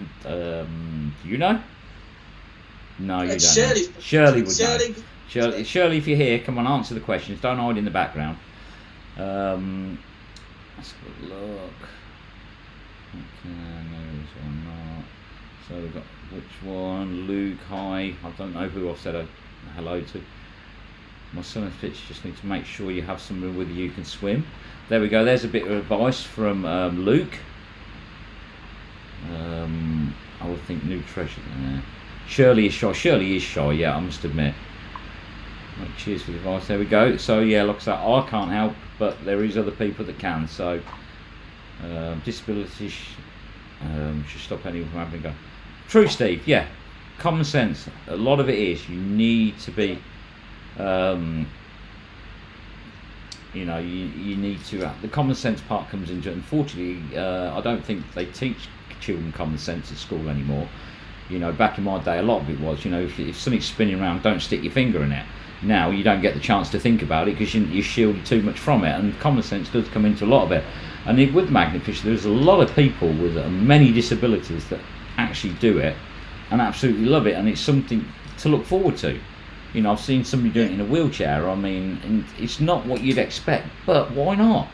you know? No, you don't. Shirley would know. Shirley, if you're here, come on, answer the questions. Don't hide in the background. Let's have a look. Okay, no, or not. So we've got which one? Luke, hi. I don't know who I've said a hello to. My son and Fitz just need to make sure you have someone with you who can swim. There we go. There's a bit of advice from Luke. I would think new treasure there. Shirley is shy. Shirley is shy. Yeah, I must admit. Right, cheers for the advice. There we go. So yeah, like I said, I can't help, but there is other people that can. So disabilities should stop anyone from having a go. True, Steve. Yeah, common sense. A lot of it is you need to be. You know, you need to. The common sense part comes into it. Unfortunately, I don't think they teach children common sense at school anymore. You know, back in my day, a lot of it was, you know, if something's spinning around, don't stick your finger in it. Now you don't get the chance to think about it because you're shielded too much from it, and common sense does come into a lot of it. And with magnet fishing, there's a lot of people with many disabilities that actually do it and absolutely love it, and it's something to look forward to. You know, I've seen somebody doing it in a wheelchair. I mean, and it's not what you'd expect, but why not?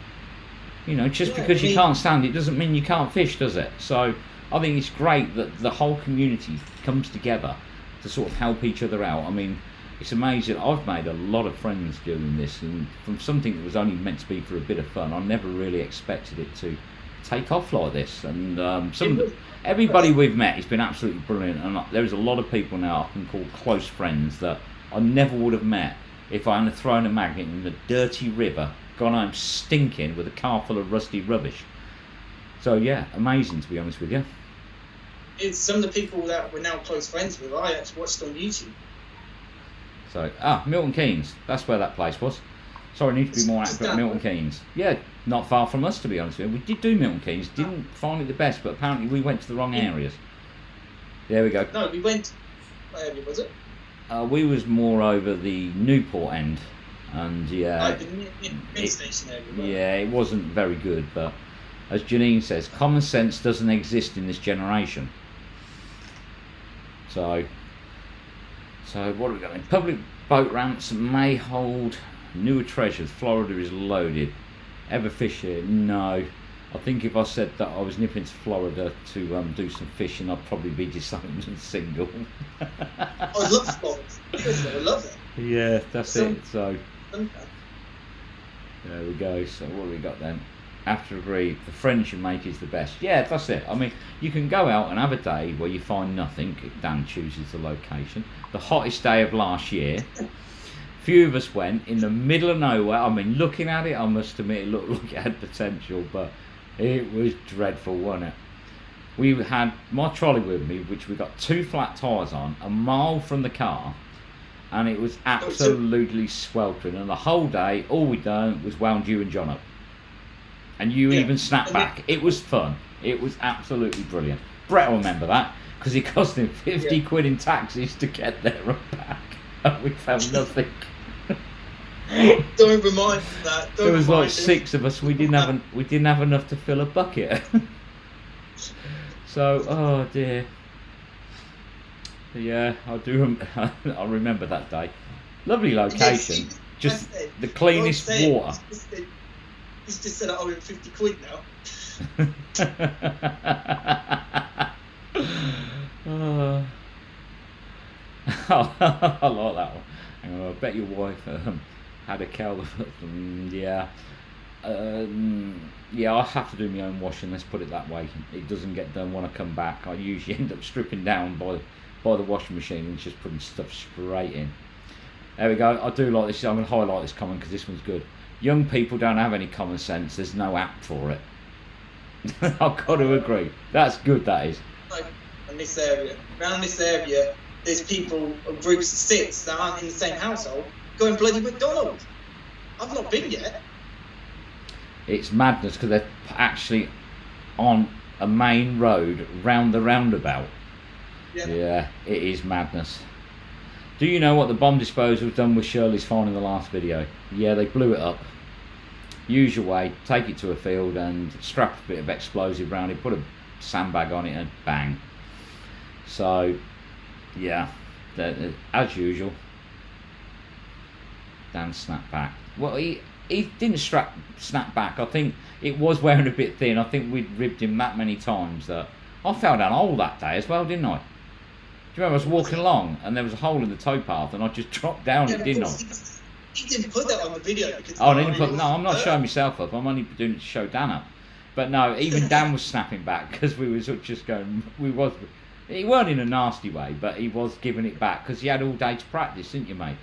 You know, just because you can't stand it doesn't mean you can't fish, does it? So I think it's great that the whole community comes together to sort of help each other out. I mean, it's amazing. I've made a lot of friends doing this, and from something that was only meant to be for a bit of fun, I never really expected it to take off like this. And everybody we've met has been absolutely brilliant, and there's a lot of people now I can call close friends that I never would have met if I had thrown a magnet in the dirty river, gone home stinking with a car full of rusty rubbish. So yeah, amazing, to be honest with you. It's some of the people that we're now close friends with, I actually watched on YouTube. So, Milton Keynes, that's where that place was. Sorry, I need to be more accurate. Milton Keynes. Yeah, not far from us, to be honest with you. We did do Milton Keynes, didn't find it the best, but apparently we went to the wrong areas. There we go. No, we went, what area was it? We was more over the Newport end, and yeah, the main station area. Yeah, it wasn't very good, but as Janine says, common sense doesn't exist in this generation. So what have we got then? Public boat ramps may hold newer treasures. Florida is loaded. Ever fish here? No. I think if I said that I was nipping to Florida to do some fishing, I'd probably be disowned and single. I love Florida. I love it. Yeah, that's it. So there we go. So what have we got then? After agree, the friends you make is the best. Yeah, that's it. I mean, you can go out and have a day where you find nothing if Dan chooses the location. The hottest day of last year. Few of us went in the middle of nowhere. I mean, looking at it, I must admit it looked like it had potential, but it was dreadful, wasn't it? We had my trolley with me, which we got 2 flat tyres on, a mile from the car, and it was absolutely sweltering. And the whole day, all we done was wound you and John up. And you even snapped back. It was fun. It was absolutely brilliant. Brett will remember that, because it cost him 50 quid in taxis to get there and back. And we found nothing. Don't remind me that. There was like 6 of us. We didn't have enough to fill a bucket. So, oh dear. Yeah, I do. I remember that day. Lovely location. Just the cleanest water. He's just said I owe him 50 quid now. I like that one. Hang on, I bet your wife had a cow. Yeah. Yeah, I have to do my own washing. Let's put it that way. It doesn't get done when I come back. I usually end up stripping down by the washing machine and just putting stuff straight in. There we go. I do like this. I'm going to highlight this comment because this one's good. Young people don't have any common sense. There's no app for it. I've got to agree. That's good, that is. Like in this area, around this area, there's people, groups of 6 that aren't in the same household, going bloody McDonald's. I've not been yet. It's madness because they're actually on a main road round the roundabout. Yeah, it is madness. Do you know what the bomb disposal was done with Shirley's phone in the last video? Yeah, they blew it up. Usual way, take it to a field and strap a bit of explosive around it, put a sandbag on it and bang. So, yeah, as usual, Dan snapped back. Well, he didn't snap back. I think it was wearing a bit thin. I think we'd ribbed him that many times that I fell down a hole that day as well, didn't I? Do you remember I was walking along and there was a hole in the towpath and I just dropped down it, didn't I? He didn't put that on the video. Because no, I'm not showing myself up. I'm only doing it to show Dan up. But no, even Dan was snapping back because we were just going. He weren't in a nasty way, but he was giving it back because he had all day to practice, didn't you, mate?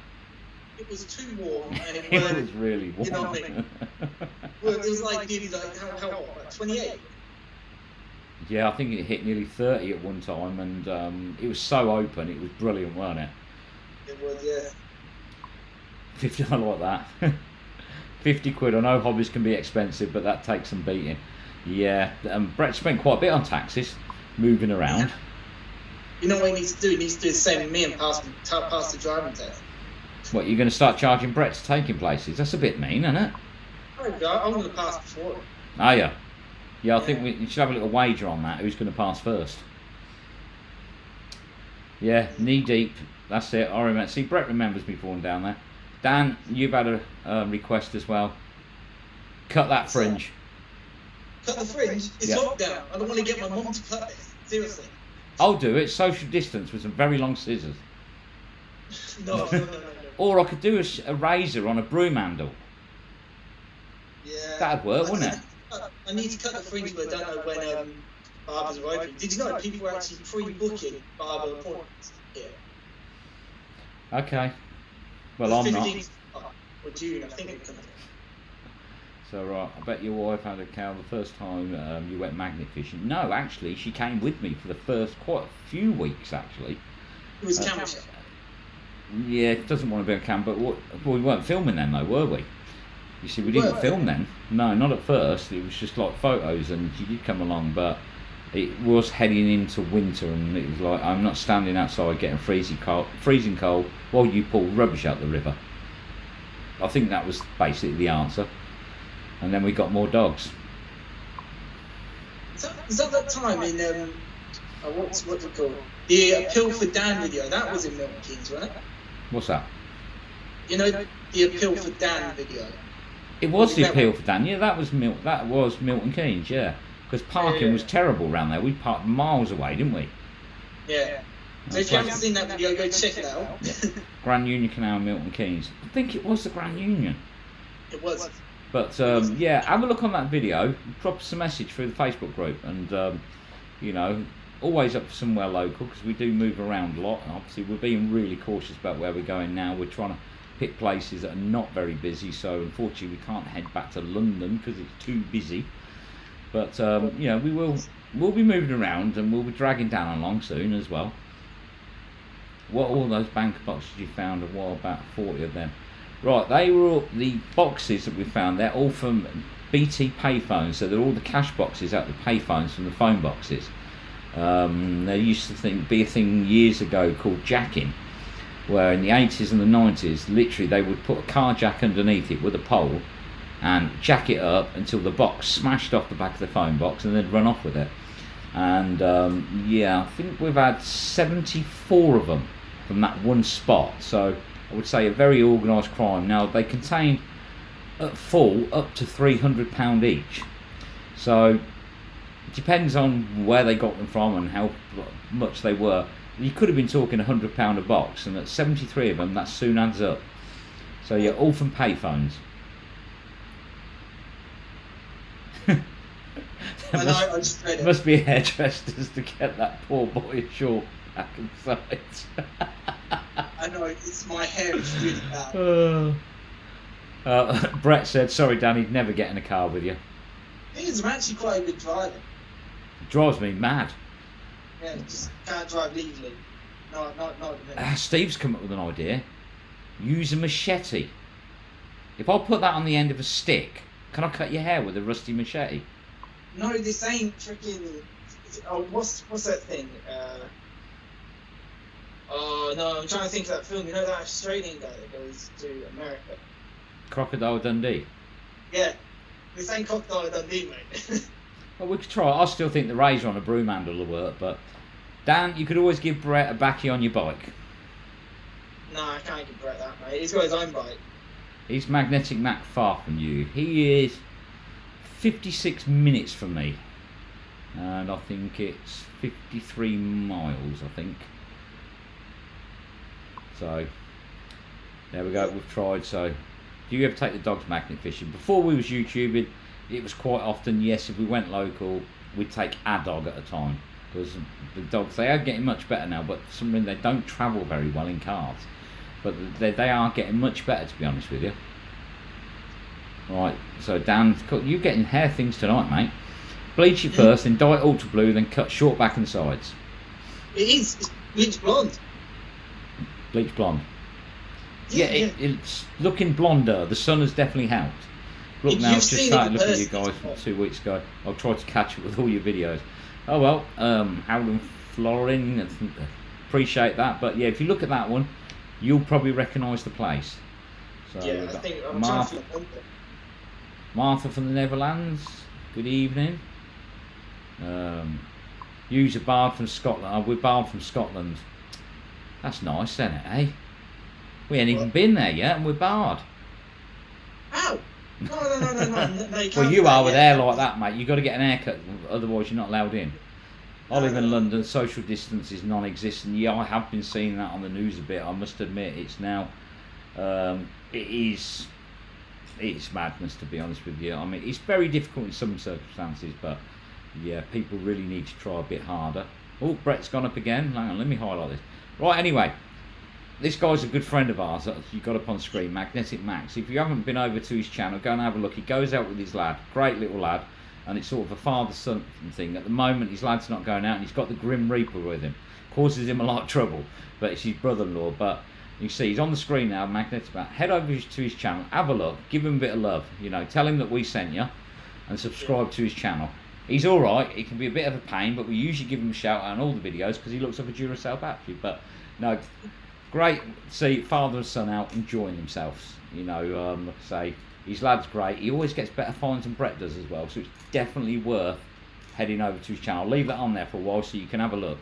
It was too warm, and it was really warm. You know what I mean? Well, it was like nearly how hot? Like 28. Yeah, I think it hit nearly 30 at one time, and it was so open. It was brilliant, wasn't it? It was, yeah. 50, I like that. 50 quid. I know hobbies can be expensive, but that takes some beating. Yeah, Brett spent quite a bit on taxis, moving around. Yeah. You know what he needs to do? He needs to do the same with me and pass the driving test. What, you're going to start charging Brett to take him places? That's a bit mean, isn't it? I'm going to pass before. Are you? Yeah, I think we should have a little wager on that. Who's going to pass first? Yeah, knee deep. That's it. I remember. See, Brett remembers me falling down there. Dan, you've had a request as well. Cut that fringe. Cut the fringe? It's lockdown. I don't want to get my mum to cut this. Seriously. I'll do it. Social distance with some very long scissors. No. Or I could do a razor on a broom handle. Yeah. That'd work, wouldn't it? I need to cut the fringe, but I don't know when barbers are open. Did you know people were actually pre-booking barber appointments here? Okay. Well, I'm not. Or June, I think it comes. So, right, I bet your wife had a cow the first time you went magnet fishing. No, actually, she came with me for the first quite a few weeks, actually. It was camera. Yeah, it doesn't want to be on cam, but we weren't filming then, though, were we? You see, we didn't film then. No, not at first. It was just like photos, and she did come along, but it was heading into winter, and it was like, I'm not standing outside getting freezing cold while you pull rubbish out the river. I think that was basically the answer. And then we got more dogs. Is that time in what's it called? The Appeal for Dan video. That was in Milton Keynes, wasn't it? What's that? You know, the Appeal for Dan video. It was the Appeal for Dan. Yeah, that was Milton Keynes. Yeah, because parking was terrible around there. We parked miles away, didn't we? Yeah. So if you haven't seen that video, go check it out. Yeah. Grand Union Canal, Milton Keynes. I think it was the Grand Union. It was. But yeah, have a look on that video. Drop us a message through the Facebook group, and you know, always up for somewhere local because we do move around a lot. And obviously, we're being really cautious about where we're going now. We're trying to pick places that are not very busy. So unfortunately, we can't head back to London because it's too busy. But you know, we'll be moving around, and we'll be dragging Dan along soon as well. What all those banker boxes you found a while back? 40 of them. Right, they were all, the boxes that we found, they're all from BT payphones, so they're all the cash boxes out of the payphones from the phone boxes. There used to be a thing years ago called jacking, where in the 80s and the 90s, literally they would put a car jack underneath it with a pole and jack it up until the box smashed off the back of the phone box and they'd run off with it. And yeah, I think we've had 74 of them from that one spot, so I would say a very organised crime. Now, they contained at full up to £300 each. So it depends on where they got them from and how much they were. You could have been talking £100 a box, and at 73 of them, that soon adds up. So you're all from payphones. I know, I just read it. Must be hairdressers to get that poor boy a short back and sides. I know, it's my hair is really bad. Brett said, sorry Dan, he'd never get in a car with you. Thing is, I'm actually quite a good driver. Drives me mad. Yeah, just can't drive legally. No, not a minute. Steve's come up with an idea. Use a machete. If I put that on the end of a stick, can I cut your hair with a rusty machete? No, this ain't freaking. Oh, what's that thing? Oh no, I'm trying to think of that film. You know that Australian guy that goes to America? Crocodile Dundee. Yeah, this ain't Crocodile Dundee, mate. Well, we could try. I still think the razor on a broom handle will work, but Dan, you could always give Brett a backie on your bike. No, I can't give Brett that, mate. He's got his own bike. He's Magnetic Mac far from you. He is 56 minutes from me. And I think it's 53 miles, I think. So, there we go, we've tried. So, do you ever take the dogs magnet fishing? Before we was YouTubing, it was quite often, yes, if we went local, we'd take a dog at a time. Because the dogs, they are getting much better now, but for some reason they don't travel very well in cars. But they are getting much better, to be honest with you. Right, so Dan, you're getting hair things tonight, mate. Bleach it first, then dye it ultra blue, then cut short back and sides. It is. It's bleach blonde. Bleach blonde. Yeah, it's looking blonder. The sun has definitely helped. Look now, I've just started looking at you guys from 2 weeks ago. I'll try to catch up with all your videos. Oh well, Howland Flooring, appreciate that. But yeah, if you look at that one, you'll probably recognise the place. So yeah, I think I'm trying to think. Martha from the Netherlands, good evening. Use a bard from Scotland. We're barred from Scotland. That's nice, isn't it, eh? We ain't even been there yet, and we're barred. Ow! No, Well, you are with hair like that, mate. You've got to get an haircut, otherwise you're not allowed in. I live in London, social distance is non-existent. Yeah, I have been seeing that on the news a bit, I must admit. It's now, it's madness, to be honest with you. I mean, it's very difficult in some circumstances, but yeah, people really need to try a bit harder. Oh, Brett's gone up again. Hang on, let me highlight this. Right, anyway, this guy's a good friend of ours that you got up on screen, Magnetic Max. If you haven't been over to his channel, go and have a look. He goes out with his lad, great little lad, and it's sort of a father-son thing. At the moment, his lad's not going out, and he's got the Grim Reaper with him. Causes him a lot of trouble, but it's his brother-in-law. But you see, he's on the screen now, Magnetic Max. Head over to his channel, have a look, give him a bit of love. You know, tell him that we sent you, and subscribe to his channel. He's all right. He can be a bit of a pain, but we usually give him a shout out on all the videos because he looks like a Duracell battery. But no, great to see father and son out enjoying themselves. You know, like I say, his lad's great. He always gets better finds than Brett does as well. So it's definitely worth heading over to his channel. Leave that on there for a while so you can have a look.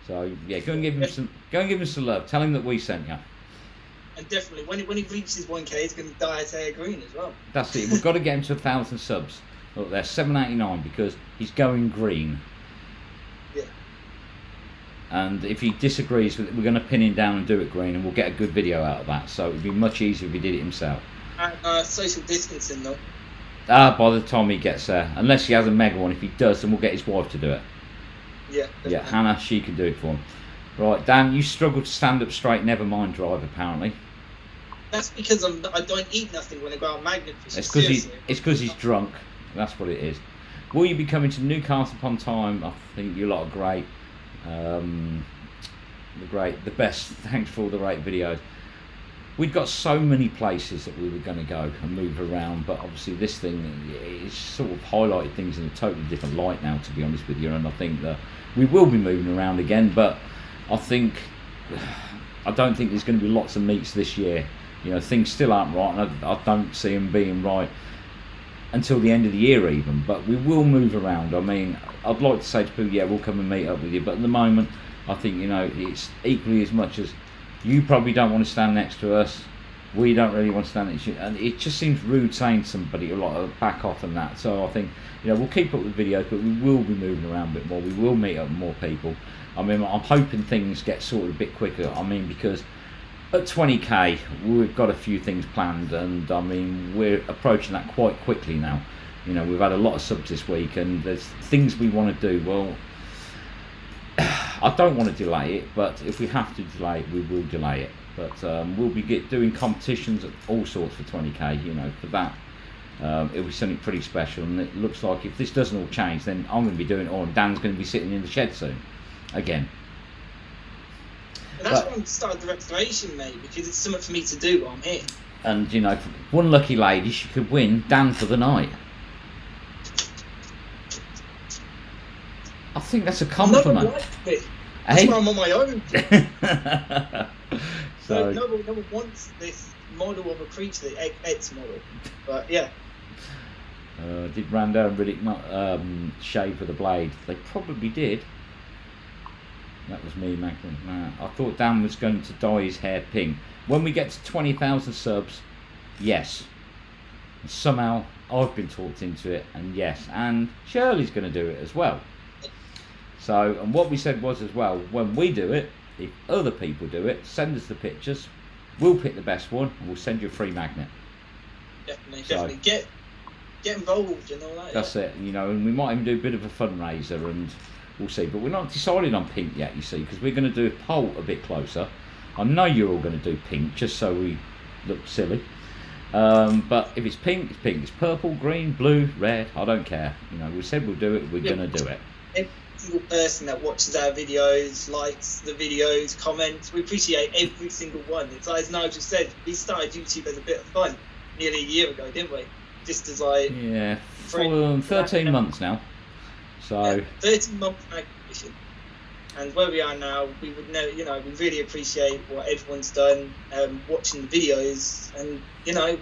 So yeah, go and give him some. Go and give him some love. Tell him that we sent you. And definitely, when he reaches 1K, he's going to dye his hair green as well. That's it. We've got to get him to 1,000 subs. Look, they're $7.89 because he's going green. Yeah. And if he disagrees with it, we're going to pin him down and do it green, and we'll get a good video out of that. So it'd be much easier if he did it himself. Social distancing though. By the time he gets there, unless he has a mega one. If he does, then we'll get his wife to do it. Yeah. Definitely. Yeah, Hannah, she can do it for him. Right, Dan, you struggle to stand up straight, never mind drive, apparently. That's because I don't eat nothing when I go out magnet fishing. It's because he's drunk. That's what it is. Will you be coming to Newcastle upon time? I think you lot are great. The best. Thanks for all the great videos. We'd got so many places that we were going to go and move around, but obviously this thing is sort of highlighted things in a totally different light now, to be honest with you. And I think that we will be moving around again, but I don't think there's going to be lots of meets this year. You know, things still aren't right, and I don't see them being right until the end of the year even, but we will move around. I mean, I'd like to say to people, yeah, we'll come and meet up with you, but at the moment, I think, you know, it's equally as much as you probably don't want to stand next to us, we don't really want to stand next to you, and it just seems rude saying to somebody, like, back off and that. So I think, you know, we'll keep up with videos, but we will be moving around a bit more. We will meet up with more people. I mean, I'm hoping things get sorted a bit quicker. I mean, because at 20k, we've got a few things planned, and I mean, we're approaching that quite quickly now. You know, we've had a lot of subs this week, and there's things we want to do. Well, I don't want to delay it, but if we have to delay it, we will delay it. But we'll be doing competitions of all sorts for 20k. You know, for that, it'll be something pretty special. And it looks like if this doesn't all change, then I'm going to be doing it all, and Dan's going to be sitting in the shed soon, again. And that's why I'm starting the restoration, mate, because it's something for me to do while I'm here. And you know, one lucky lady, she could win Dan for the night. I think that's a compliment. That's why I'm on my own. So no one wants this model of a creature, the Ed's model. But yeah. Did Rando and Riddick not shave with a blade? They probably did. That was me, Macklin. Nah, I thought Dan was going to dye his hair pink. When we get to 20,000 subs, yes. And somehow I've been talked into it, and yes. And Shirley's going to do it as well. So, and what we said was as well, when we do it, if other people do it, send us the pictures. We'll pick the best one, and we'll send you a free magnet. Definitely. Get involved and all that. That's it, you know, and we might even do a bit of a fundraiser, and we'll see. But we're not decided on pink yet, you see, because we're going to do a poll a bit closer. I know you're all going to do pink, just so we look silly. But if it's pink, it's pink. It's purple, green, blue, red, I don't care. You know, we said we'll do it, we're going to do it. Every single person that watches our videos, likes the videos, comments, we appreciate every single one. It's like, as Nigel said, we started YouTube as a bit of fun nearly a year ago, didn't we? Just as like... Yeah, 13 months now. So... Yeah, 13 months acquisition. And where we are now, we would know, you know, we really appreciate what everyone's done, watching the videos, and, you know,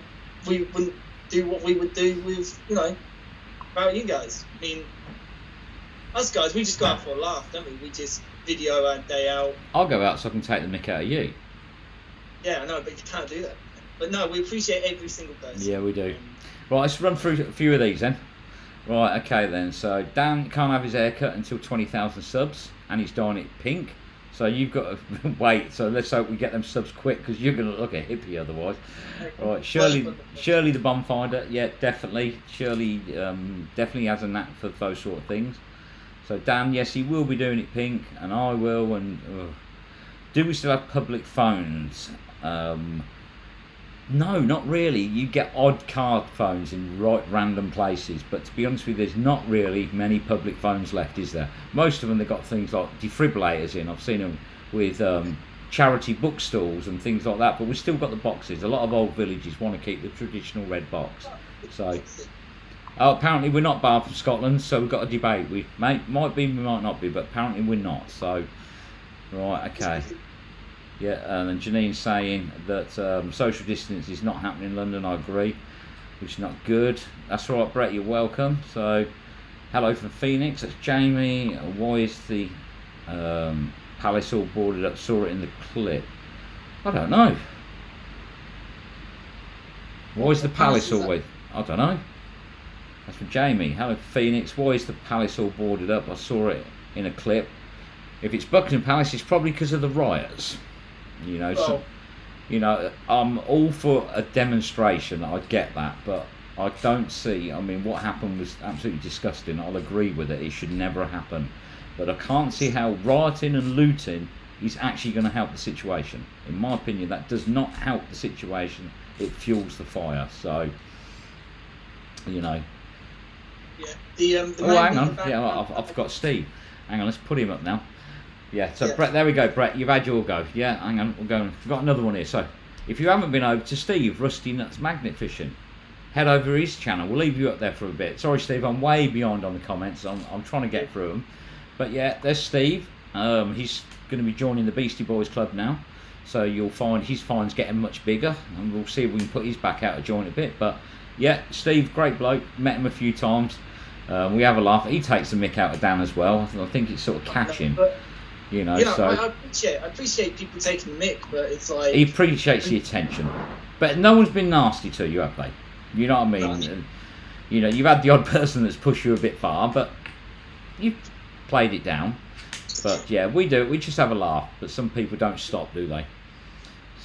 we wouldn't do what we would do with, you know, about you guys. I mean, us guys, we just go out for a laugh, don't we? We just video our day out. I'll go out so I can take the mick out of you. Yeah, I know, but you can't do that. But no, we appreciate every single person. Yeah, we do. Right, let's run through a few of these then. Right, okay then. So Dan can't have his haircut until 20,000 subs, and he's dyeing it pink. So you've got to wait. So let's hope we get them subs quick, because you're going to look a hippie otherwise. Right, Shirley the bomb finder. Yeah, definitely. Shirley definitely has a knack for those sort of things. So Dan, yes, he will be doing it pink, and I will. And do we still have public phones? No, not really. You get odd card phones in right random places, but to be honest with you, there's not really many public phones left, is there? Most of them, they've got things like defibrillators in. I've seen them with charity bookstores and things like that, but we've still got the boxes. A lot of old villages want to keep the traditional red box. So, apparently we're not barred from Scotland, so we've got a debate. We might be, we might not be, but apparently we're not. So, right, okay. Yeah, and then Janine's saying that social distance is not happening in London. I agree, which is not good. That's all right, Brett, you're welcome. So, hello from Phoenix, that's Jamie. Why is the palace all boarded up? Saw it in the clip. I don't know. Why is the palace always... I don't know. That's from Jamie. Hello Phoenix, why is the palace all boarded up? I saw it in a clip. If it's Buckingham Palace, it's probably because of the riots. You know, so, you know, I'm all for a demonstration. I get that, but I don't see. I mean, what happened was absolutely disgusting. I'll agree with it. It should never happen. But I can't see how rioting and looting is actually going to help the situation. In my opinion, that does not help the situation. It fuels the fire. So, you know. Yeah. Hang on. Yeah, I forgot Steve. Hang on. Let's put him up now. Yeah, so yeah. Brett, there we go, Brett, you've had your go. Yeah, hang on, we'll go. We've got another one here. So, if you haven't been over to Steve, Rusty Nuts Magnet Fishing, head over his channel. We'll leave you up there for a bit. Sorry, Steve, I'm way beyond on the comments. I'm trying to get through them. But yeah, there's Steve. He's going to be joining the Beastie Boys Club now. So you'll find his fine's getting much bigger. And we'll see if we can put his back out of joint a bit. But yeah, Steve, great bloke. Met him a few times. We have a laugh. He takes the mick out of Dan as well. I think it's sort of catching. You know, so I appreciate people taking the mick, but it's like he appreciates the attention. But no one's been nasty to you, have they? You know what I mean? And, you know, you've had the odd person that's pushed you a bit far, but you've played it down. But yeah, we do it. We just have a laugh. But some people don't stop, do they?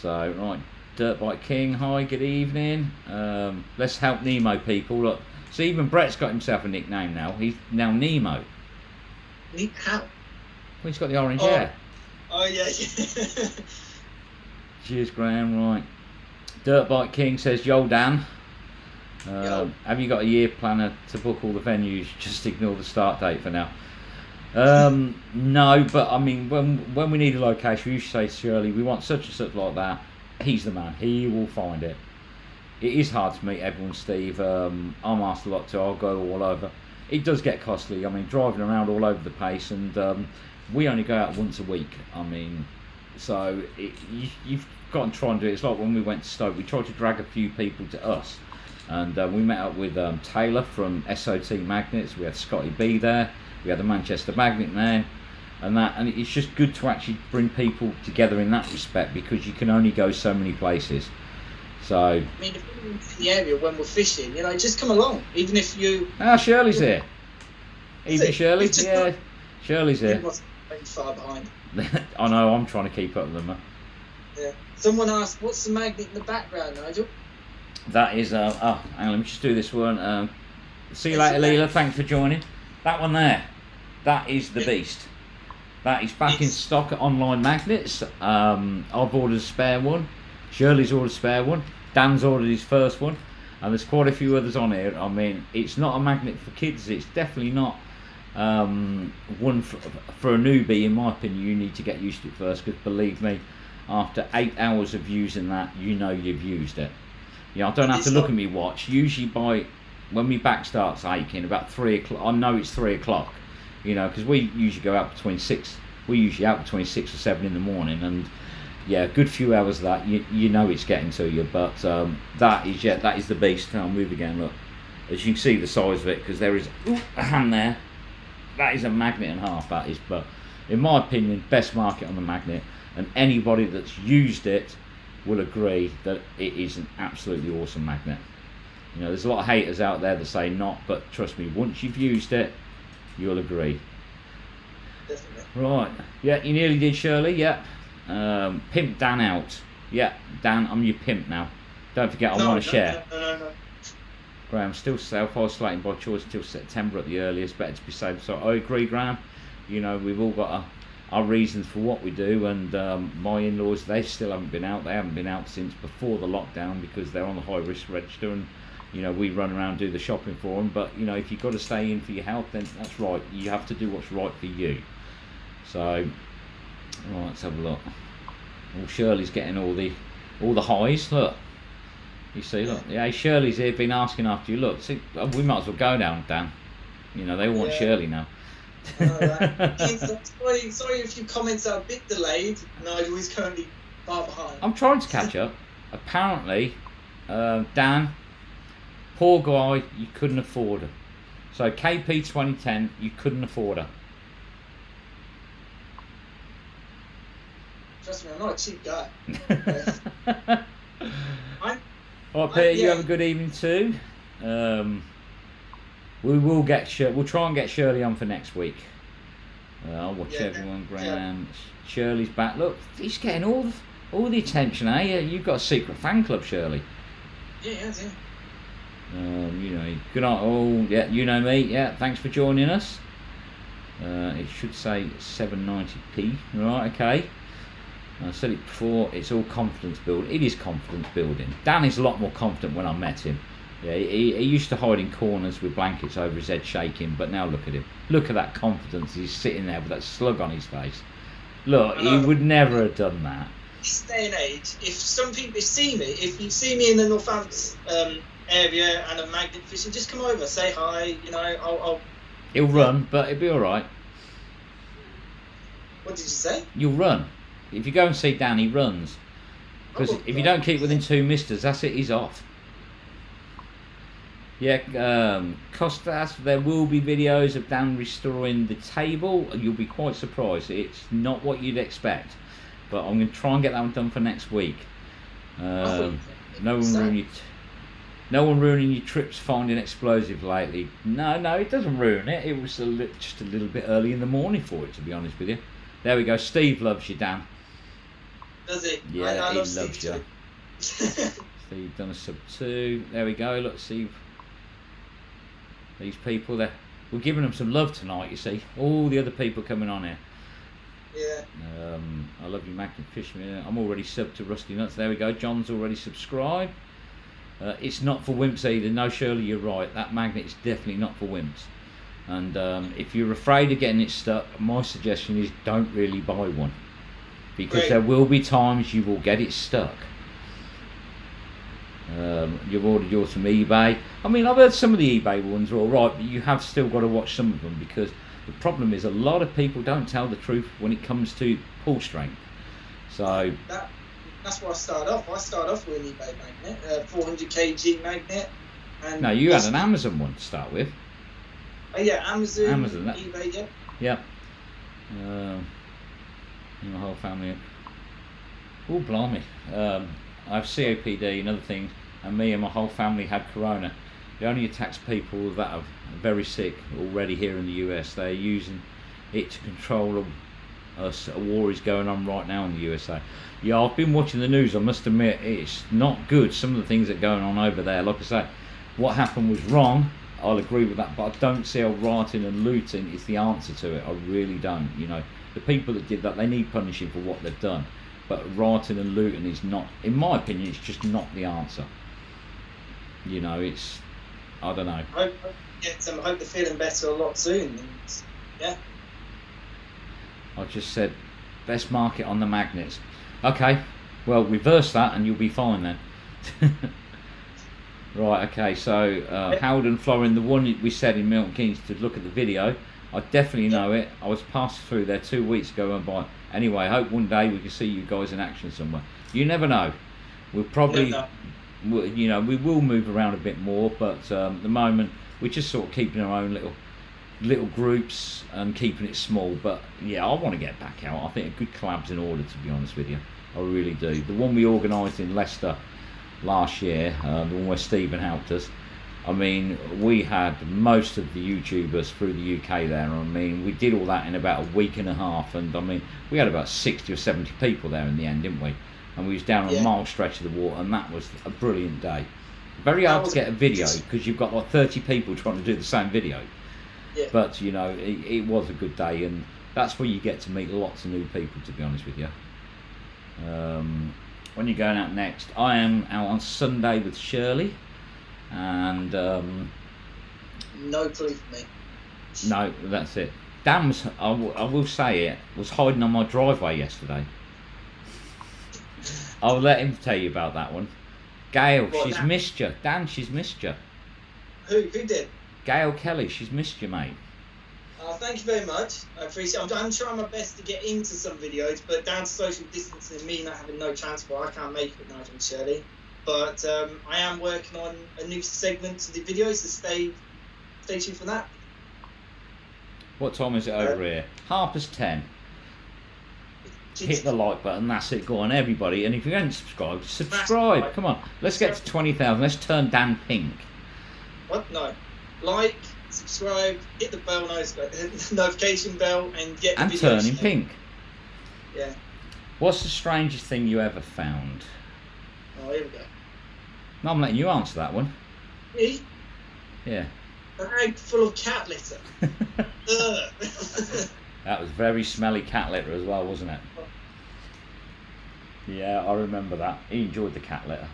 So right, Dirtbike King, hi, good evening. Let's help Nemo, people. Look, So even Brett's got himself a nickname now. He's now Nemo. How? Well, he's got the orange hair. Oh yeah. Cheers, Graham. Right. Dirtbike King says, "Yo, Dan. Have you got a year planner to book all the venues? Just ignore the start date for now." No, but I mean, when we need a location, we usually say, "Shirley, we want such and such like that." He's the man. He will find it. It is hard to meet everyone, Steve. I'm asked a lot too. I'll go all over. It does get costly. I mean, driving around all over the place, and we only go out once a week. I mean, so you've got to try and do it. It's like when we went to Stoke. We tried to drag a few people to us, and we met up with Taylor from SOT Magnets. We had Scotty B there. We had the Manchester Magnet Man, and it's just good to actually bring people together in that respect, because you can only go so many places. So I mean, if you're in the area when we're fishing, just come along, even if you. Shirley's here. Even Shirley, yeah, Shirley's here. Far behind. I know. I'm trying to keep up with them. Yeah. Someone asked, "What's the magnet in the background, Nigel?" That is hang on, let me just do this one. See you later, Leela. Thanks for joining. That one there, that is the beast. That is back in stock at Online Magnets. I've ordered a spare one. Shirley's ordered a spare one. Dan's ordered his first one, and there's quite a few others on here. I mean, it's not a magnet for kids. It's definitely not one for a newbie. In my opinion, you need to get used to it first, because believe me, after 8 hours of using that, you've used it. I don't have to look at me watch. Usually when my back starts aching about 3 o'clock, I know it's 3 o'clock. Because we usually go out between 6. We're usually out between 6 or 7 in the morning, and yeah, a good few hours of that, it's getting to you. But that is the beast. I'll move again. Look, as you can see the size of it, because there is a hand there. That is a magnet and a half. That is, but in my opinion, best market on the magnet, and anybody that's used it will agree that it is an absolutely awesome magnet. There's a lot of haters out there that say not, but trust me, once you've used it, you'll agree. Definitely. Right. Yeah, you nearly did, Shirley. Yeah. Pimp Dan out. Yeah, Dan, I'm your pimp now. Don't forget, I want to share. No. Graham, still self-isolating by choice until September at the earliest. Better to be safe. So I agree, Graham. We've all got our reasons for what we do, and my in-laws, they still haven't been out. They haven't been out since before the lockdown, because they're on the high-risk register, and we run around and do the shopping for them. But if you've got to stay in for your health, then that's right. You have to do what's right for you. So, right, let's have a look. Well, Shirley's getting all the highs. Look, you see, look. Yeah, Shirley's here, been asking after you. Look, see, we might as well go down, Dan. They all want Shirley now. Sorry if your comments are a bit delayed. Nigel is currently far behind. I'm trying to catch up. Apparently, Dan, poor guy, you couldn't afford her. So KP 2010, you couldn't afford her. Trust me, I'm not a cheap guy. Alright, Peter, you have a good evening too. We'll try and get Shirley on for next week. I'll watch everyone. Graham, Shirley's back. Look, he's getting all the attention, eh? You've got a secret fan club, Shirley. Yeah. Good night all. Yeah, you know me. Yeah, thanks for joining us. It should say 790p. Right, okay. I said it before, it's all confidence building. It is confidence building. Dan is a lot more confident when I met him. Yeah, he used to hide in corners with blankets over his head shaking, but now look at him. Look at that confidence. He's sitting there with that slug on his face. Look, he would never have done that. This day and age, if some people see me, if you see me in the Northampton area and I'm magnet fishing, just come over, say hi. I'll. He'll run, but it'll be all right. What did you say? You'll run. If you go and see Dan, he runs. Because if you don't keep within 2 misters, that's it, he's off. Yeah, Costas, there will be videos of Dan restoring the table. You'll be quite surprised. It's not what you'd expect. But I'm going to try and get that one done for next week. No one ruining your trips finding explosive lately. No, it doesn't ruin it. It was just a little bit early in the morning for it, to be honest with you. There we go. Steve loves you, Dan. Does he? Yeah, I he love loves Steve you. Steve done a sub 2. There we go. Look, Steve. These people, we're giving them some love tonight, you see. All the other people coming on here. Yeah. I love you, Magnet Fishman. I'm already subbed to Rusty Nuts. There we go. John's already subscribed. It's not for wimps either. No, Shirley, you're right. That magnet is definitely not for wimps. And if you're afraid of getting it stuck, my suggestion is don't really buy one. Because there will be times you will get it stuck. You've ordered yours from eBay. I mean, I've heard some of the eBay ones are alright, but you have still got to watch some of them, because the problem is a lot of people don't tell the truth when it comes to pull strength. So that's where I started off. I started off with an eBay magnet, 400 kg magnet. And no, you had an Amazon one to start with. Oh yeah, Amazon that, eBay, yeah. My whole family. Oh, blimey. I have COPD and other things, and me and my whole family had corona. It only attacks people that are very sick already here in the US. They're using it to control us. A war is going on right now in the USA. Yeah, I've been watching the news. I must admit, it's not good. Some of the things that are going on over there. Like I say, what happened was wrong. I'll agree with that, but I don't see how rioting and looting is the answer to it. I really don't. You know, the people that did that, they need punishing for what they've done. But rioting and looting is not, in my opinion, it's just not the answer. You know, it's, I don't know. I hope they're feeling better a lot soon. And, yeah. I just said, best market on the magnets. Okay, well, reverse that and you'll be fine then. Right, okay, so Howard and Florin, the one we said in Milton Keynes to look at the video, I definitely know it. I was passed through there 2 weeks ago and by. Anyway, I hope one day we can see you guys in action somewhere. You never know. We'll probably, you know, we will move around a bit more, but at the moment we're just sort of keeping our own little groups and keeping it small. But yeah, I want to get back out. I think a good collab's in order, to be honest with you. I really do. The one we organised in Leicester last year, the one where Stephen helped us. I mean, we had most of the YouTubers through the UK there. I mean, we did all that in about a week and a half, and I mean, we had about 60 or 70 people there in the end, didn't we? And we was down on a mile stretch of the water, and that was a brilliant day. Very hard to get a video because you've got like 30 people trying to do the same video. Yeah. But you know, it was a good day, and that's where you get to meet lots of new people, to be honest with you. When you're going out next, I am out on Sunday with Shirley. And no clue for me. No, that's it. Dan was, I will say it, was hiding on my driveway yesterday. I'll let him tell you about that one. Gail, she's missed you. Dan, she's missed you. Who did? Gail Kelly, she's missed you, mate. Thank you very much. I appreciate it. I'm trying my best to get into some videos, but down to social distancing and me not having no transport, I can't make it with Nigel and Shirley. But I am working on a new segment to the videos, so stay tuned for that. What time is it over here? 10:30. Hit the like button, that's it, go on everybody. And if you haven't subscribed, subscribe. Come on, let's get to 20,000. Let's turn Dan pink. What? No. Like, subscribe, hit the bell notification bell, and get the and videos. Turn him pink. Yeah. What's the strangest thing you ever found? Oh, here we go. No, I'm letting you answer that one. Me? Yeah. A bag full of cat litter. That was very smelly cat litter as well, wasn't it? Yeah, I remember that. He enjoyed the cat litter.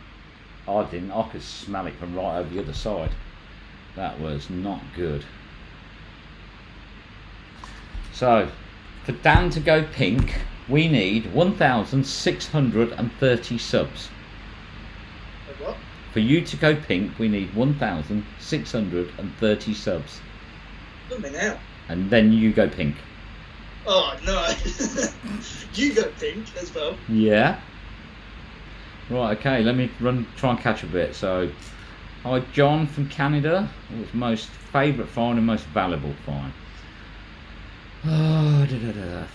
I didn't. I could smell it from right over the other side. That was not good. So, for Dan to go pink, we need 1,630 subs. What? For you to go pink, we need 1,630 subs. Look at me now. And then you go pink. Oh no! You go pink as well. Yeah. Right. Okay. Let me try and catch a bit. So, hi John from Canada. What's most favourite find and most valuable find?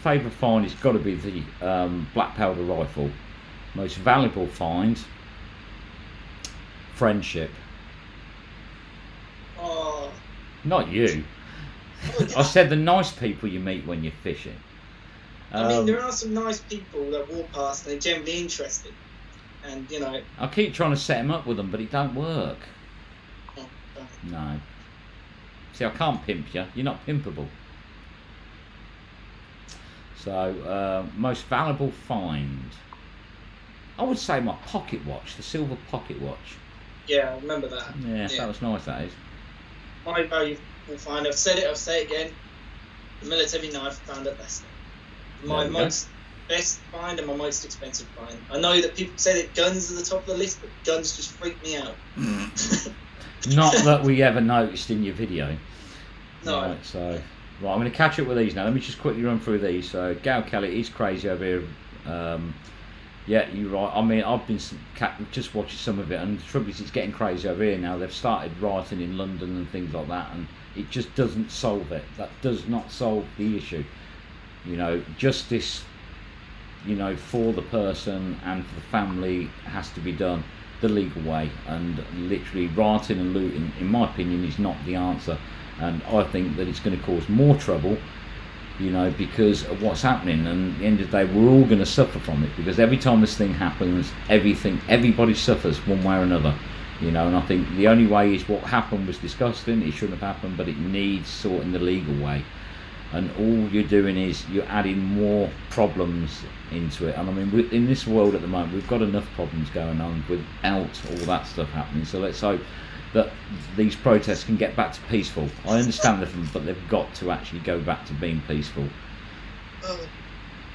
Favourite find has got to be the black powder rifle. Most valuable find. Friendship. Oh. Not you. I said the nice people you meet when you're fishing. I mean, there are some nice people that walk past and they're generally interested. And, you know... I keep trying to set him up with them, but it don't work. Oh, No. See, I can't pimp you. You're not pimpable. So, most valuable find. I would say my pocket watch, the silver pocket watch. Yeah, I remember that. Yeah, that was nice, that is. My valuable find, I've said it, I'll say it again. The military knife found at Leicester. My most best find and my most expensive find. I know that people say that guns are the top of the list, but guns just freak me out. Not that we ever noticed in your video. No. Right, so, right, I'm going to catch up with these now. Let me just quickly run through these. So, Gal Kelly is crazy over here. Yeah, you're right. I mean, I've been just watching some of it, and the trouble is, it's getting crazy over here now. They've started rioting in London and things like that, and it just doesn't solve it. That does not solve the issue. You know, justice, you know, for the person and for the family has to be done the legal way, and literally rioting and looting, in my opinion, is not the answer. And I think that it's going to cause more trouble, you know, because of what's happening, and at the end of the day we're all going to suffer from it, because every time this thing happens, everybody suffers one way or another, you know. And I think the only way is what happened was disgusting, it shouldn't have happened, but it needs sorting the legal way. And all you're doing is you're adding more problems into it. And I mean, in this world at the moment, we've got enough problems going on without all that stuff happening. So let's hope that these protests can get back to peaceful. I understand them, but they've got to actually go back to being peaceful.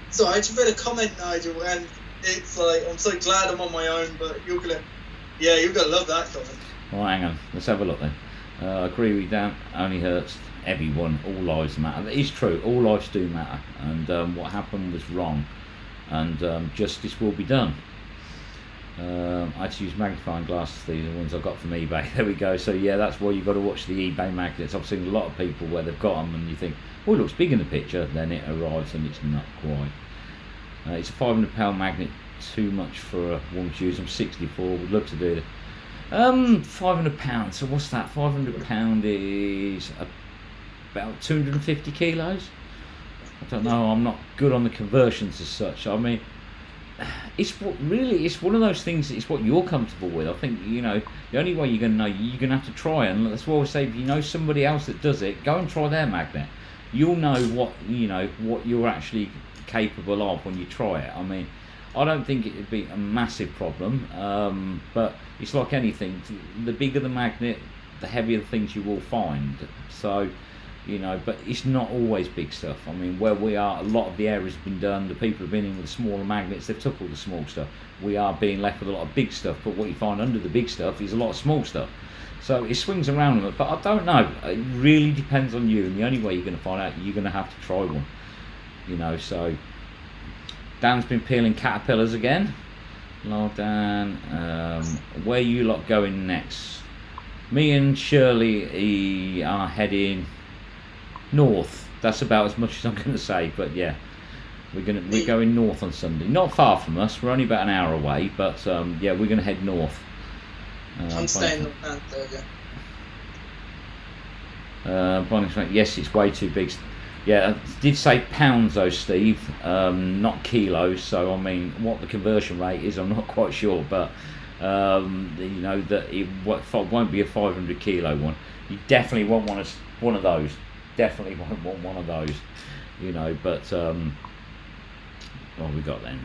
So I just read a comment, Nigel, and it's like, I'm so glad I'm on my own, but you're gonna love that comment. Right, hang on, let's have a look then. I agree with Dan, only hurts everyone, all lives matter. That is true, all lives do matter, and what happened was wrong, and justice will be done. I had to use magnifying glasses, these are the ones I got from eBay. There we go. So yeah, that's why you've got to watch the eBay magnets. I've seen a lot of people where they've got them and you think, oh, it looks big in the picture, then it arrives and it's not quite. It's a £500 magnet, too much for a woman to use. I'm 64, would love to do it. £500, so what's that? £500 is about 250 kilos. I don't know, I'm not good on the conversions as such. I mean, it's one of those things. It's what you're comfortable with. I think, you know, the only way you're going to know, you're going to have to try, and that's why I say, if you know somebody else that does it, go and try their magnet. You'll know what you're actually capable of when you try it. I mean, I don't think it would be a massive problem, but it's like anything. The bigger the magnet, the heavier the things you will find. So, you know, but it's not always big stuff. I mean, where we are, a lot of the area's been done. The people have been in with smaller magnets. They've took all the small stuff. We are being left with a lot of big stuff. But what you find under the big stuff is a lot of small stuff. So it swings around. But I don't know. It really depends on you. And the only way you're going to find out, you're going to have to try one. You know. So Dan's been peeling caterpillars again. Lord Dan, where you lot going next? Me and Shirley are heading north. That's about as much as I'm going to say, but yeah, we're going north on Sunday. Not far from us. We're only about an hour away, but yeah, we're going to head north. I'm staying in Banter. Yes, it's way too big. Yeah, I did say pounds though, Steve, not kilos. So I mean, what the conversion rate is, I'm not quite sure, but you know that it won't be a 500 kilo one. You definitely won't want one of those. Definitely won't want one of those, you know. But what we got then?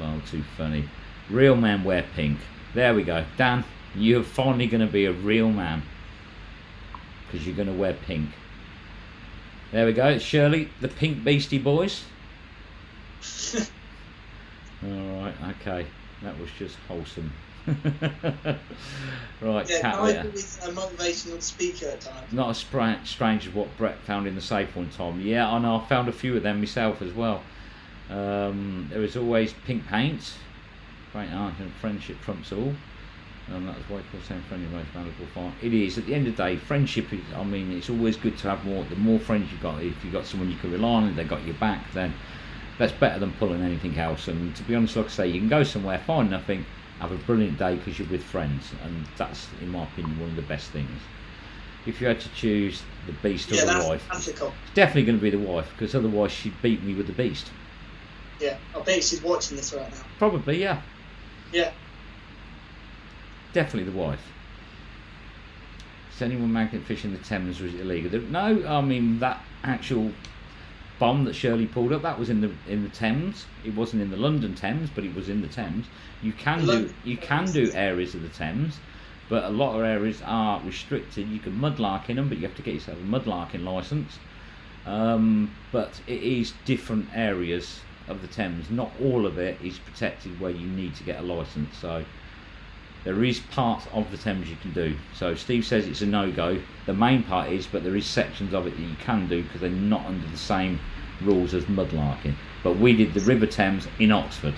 Oh, too funny. Real man wear pink. There we go, Dan. You're finally going to be a real man because you're going to wear pink. There we go. It's Shirley, the Pink Beastie Boys. All right, okay. That was just wholesome. Right, yeah, cat I litter. was a motivational speaker at times. Not as strange as what Brett found in the safe one time. Yeah, I know. I found a few of them myself as well. There is always pink paint. Great art and friendship trumps all. That's why I call saying friendly most valuable find. It is. At the end of the day, friendship is, I mean, it's always good to have more. The more friends you've got, if you've got someone you can rely on and they've got your back, then that's better than pulling anything else. And to be honest, like I say, you can go somewhere, find nothing, have a brilliant day because you're with friends, and that's, in my opinion, one of the best things. If you had to choose the beast or the wife, it's definitely going to be the wife, because otherwise she'd beat me with the beast. Yeah, I bet she's watching this right now. Probably, yeah. Yeah. Definitely the wife. Is anyone magnet fishing the Thames, or is it illegal? No, I mean that actual bomb that Shirley pulled up, that was in the Thames. It wasn't in the London Thames, but it was in the Thames. You can do areas of the Thames, but a lot of areas are restricted. You can mudlark in them, but you have to get yourself a mudlarking licence. But it is different areas of the Thames. Not all of it is protected where you need to get a licence. So there is parts of the Thames you can do. So Steve says it's a no-go. The main part is, but there is sections of it that you can do because they're not under the same rules as mudlarking. But we did the River Thames in Oxford.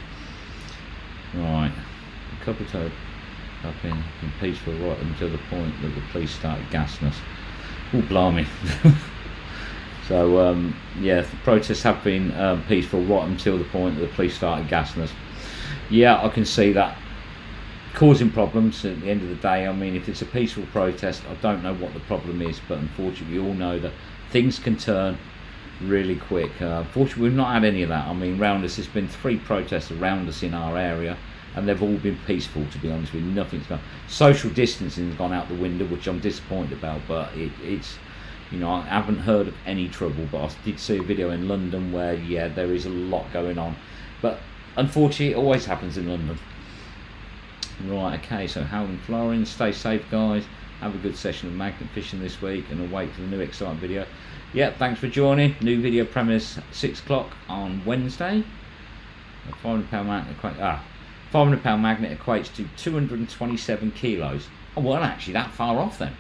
Right, a couple of times I've been peaceful right until the point that the police started gassing us. Oh, blimey. So yeah, the protests have been peaceful right until the point that the police started gassing us. Yeah, I can see that causing problems at the end of the day. I mean, if it's a peaceful protest, I don't know what the problem is, but unfortunately we all know that things can turn really quick. Fortunately we've not had any of that. I mean, round us, there's been 3 protests around us in our area, and they've all been peaceful, to be honest with you. Nothing's gone. Social distancing's gone out the window, which I'm disappointed about, but it's, you know, I haven't heard of any trouble. But I did see a video in London where, yeah, there is a lot going on, but unfortunately it always happens in London. Right, okay, so Howland and Florence, stay safe guys, have a good session of magnet fishing this week, and I'll wait for the new exciting video. Yeah, thanks for joining. New video premise 6 o'clock on Wednesday. A £500 magnet £500 magnet equates to 227 kilos. Oh, well, actually that far off then.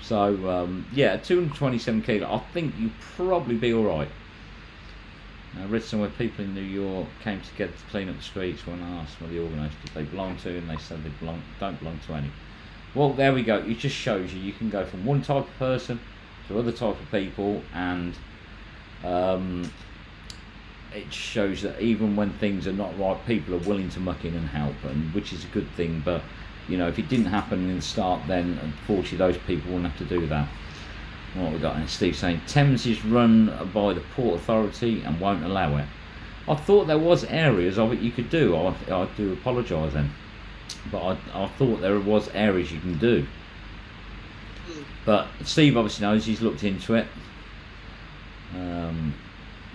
So yeah, 227 kilos, I think you'll probably be alright. I read somewhere people in New York came together to clean up the streets. When I asked what the organisers they belong to, and they said they don't belong to any. Well, there we go. It just shows you can go from one type of person to other type of people, and it shows that even when things are not right, people are willing to muck in and help, and which is a good thing. But you know, if it didn't happen in the start, then unfortunately those people wouldn't have to do that. What we got? And Steve saying Thames is run by the Port Authority and won't allow it. I thought there was areas of it you could do. I do apologise then, but I thought there was areas you can do. But Steve obviously knows, he's looked into it.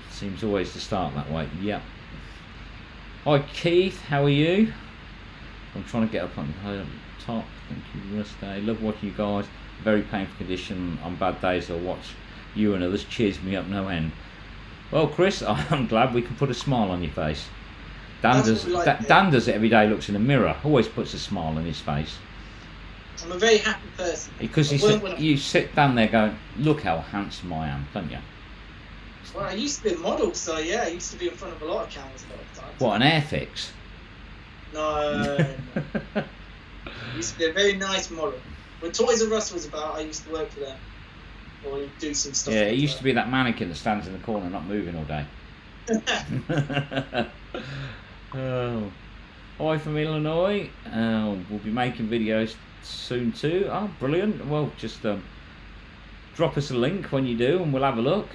Seems always to start that way. Yep. Hi Keith, how are you? I'm trying to get up on the top. Thank you, Rusty. Love watching you guys. Very painful condition. On bad days I'll watch you and others. Cheers me up no end. Well Chris, I'm glad we can put a smile on your face. Dan does it every day, looks in the mirror, always puts a smile on his face. I'm a very happy person. Because you sit down there going, look how handsome I am, don't you? Well, I used to be a model, so yeah, I used to be in front of a lot of cameras a lot of times. What, an Airfix? No. I used to be a very nice model. When Toys R Us was about, I used to work for them. Or do some stuff. Yeah, it used to be that mannequin that stands in the corner not moving all day. Oh. Hi from Illinois. We'll be making videos soon too. Oh, brilliant. Well, just drop us a link when you do and we'll have a look.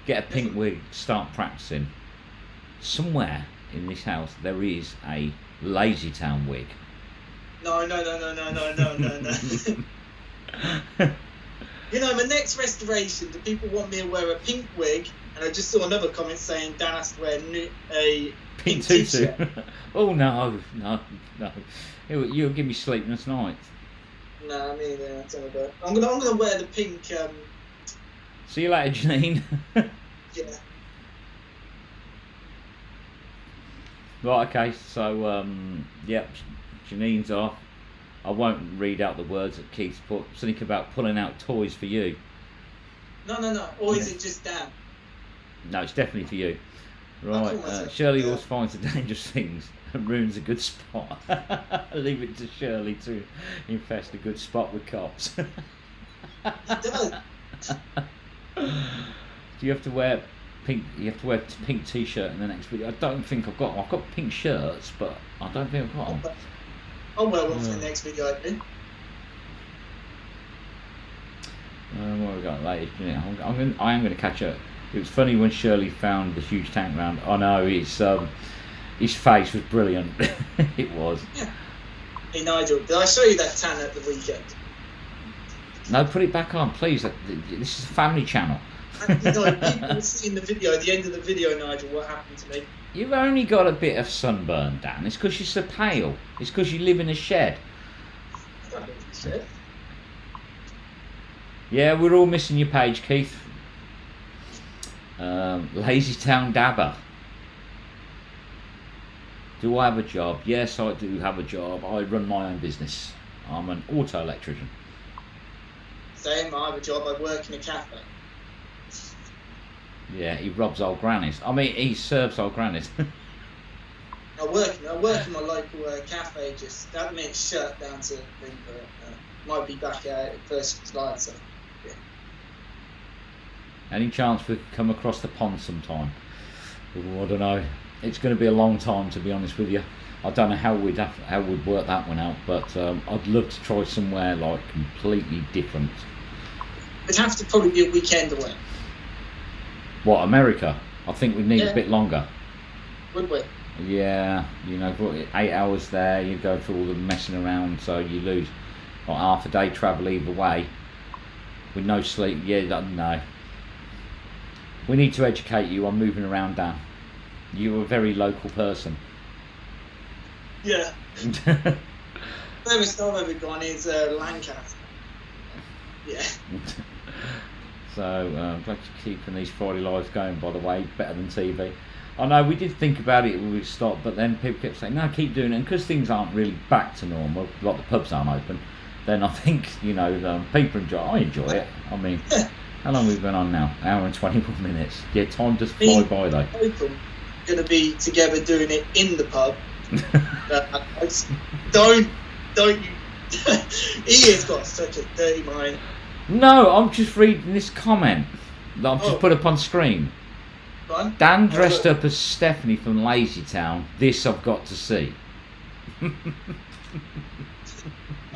Get a pink wig, start practicing. Somewhere in this house there is a Lazy Town wig. No. You know, my next restoration, the people want me to wear a pink wig, and I just saw another comment saying Dan has to wear a pink t-shirt. Oh no. You'll give me sleepless nights. No, I mean, I'm gonna wear the pink. See you later, Janine. Yeah. Right, okay, so yep, Janine's off. I won't read out the words that Keith's put. Something about pulling out toys for you. No. Or is it just Dan? No, it's definitely for you. Right, Shirley always finds the dangerous things and ruins a good spot. Leave it to Shirley to infest a good spot with cops. It does. Do you have to wear pink? You have to wear a pink t-shirt in the next video. I don't think I've got them. I've got pink shirts, but I don't think I've got them. I'll wear one for the next video, I think. What have we got later? Yeah, I am going to catch up. It was funny when Shirley found the huge tank round. I know, his face was brilliant. It was. Yeah. Hey Nigel, did I show you that tan at the weekend? No, put it back on, please. This is a family channel. People will see in the video, at the end of the video, Nigel, what happened to me. You've only got a bit of sunburn, Dan. It's because you're so pale. It's because you live in a shed. I don't live in a shed. Yeah, we're all missing your page, Keith. Lazy Town Dabber. Do I have a job? Yes, I do have a job. I run my own business. I'm an auto electrician. Same, I have a job. I work in a cafe. Yeah, he robs old grannies. I mean, he serves old grannies. I work in my local cafe. Just that minute shut down to thing, but might be back at first slide. So yeah. Any chance we could come across the pond sometime? Ooh, I don't know. It's going to be a long time, to be honest with you. I don't know how we'd work that one out, but I'd love to try somewhere like completely different. It'd have to probably be a weekend away. What, America? I think we'd need a bit longer. Would we? Yeah, 8 hours there, you go through all the messing around, so you lose like half a day travel either way with no sleep. Yeah, no. We need to educate you on moving around, Dan. You're a very local person. Yeah. Furthest I've ever gone is Lancaster. Yeah. So I'm glad you're keeping these Friday lives going, by the way, better than TV. I know we did think about it when we stopped, but then people kept saying, no, keep doing it. And because things aren't really back to normal, like the pubs aren't open, then I think, people enjoy it. I enjoy it. I mean, how long have we been on now? An hour and 21 minutes. Yeah, time does fly by, though. Going to be together doing it in the pub. Don't you. He has got such a dirty mind. No, I'm just reading this comment that I've just put up on screen. Fun? Dan dressed up as Stephanie from Lazy Town. This I've got to see. I'm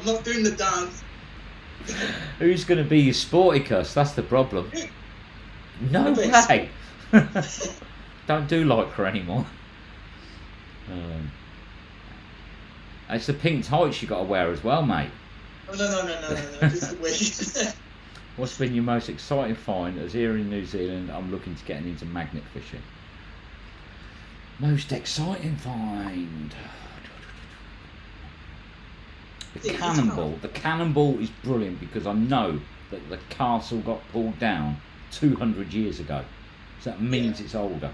not doing the dance. Who's going to be your Sporticus? That's the problem. No way. Don't do lycra anymore. It's the pink tights you got to wear as well, mate. Oh, no. Just wait. What's been your most exciting find? As here in New Zealand, I'm looking to getting into magnet fishing. Most exciting find. The cannonball. The cannonball is brilliant because I know that the castle got pulled down 200 years ago. So that means it's older.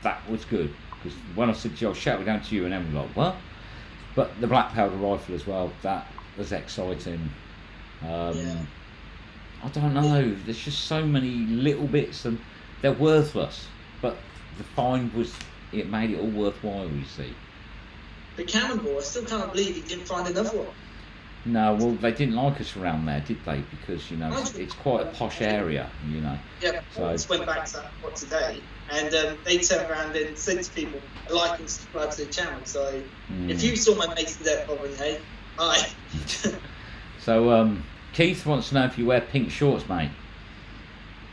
That was good. Because when I said to you, I'll shout it down to you and then we're like, what? But the black powder rifle as well, that was exciting. I don't know, there's just so many little bits and they're worthless. But the find it made it all worthwhile, you see. The cannonball, I still can't believe he didn't find another one. No, well, they didn't like us around there, did they? Because, it's quite a posh area, Yeah, so I just went back to that today, and they turned around and said to people, like and subscribe to the channel. So if you saw my mates today, probably, hey, hi. So, Keith wants to know if you wear pink shorts, mate.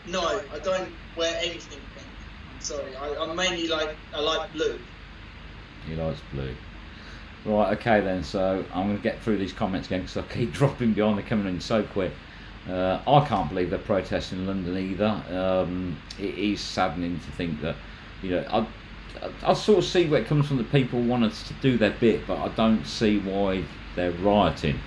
No, I don't wear anything pink. I'm sorry. I'm mainly I like blue. He likes blue. Right, okay then, so I'm going to get through these comments again because I keep dropping behind, they're coming in so quick. I can't believe they're protesting in London either. It is saddening to think that, I sort of see where it comes from, the people want us to do their bit, but I don't see why they're rioting.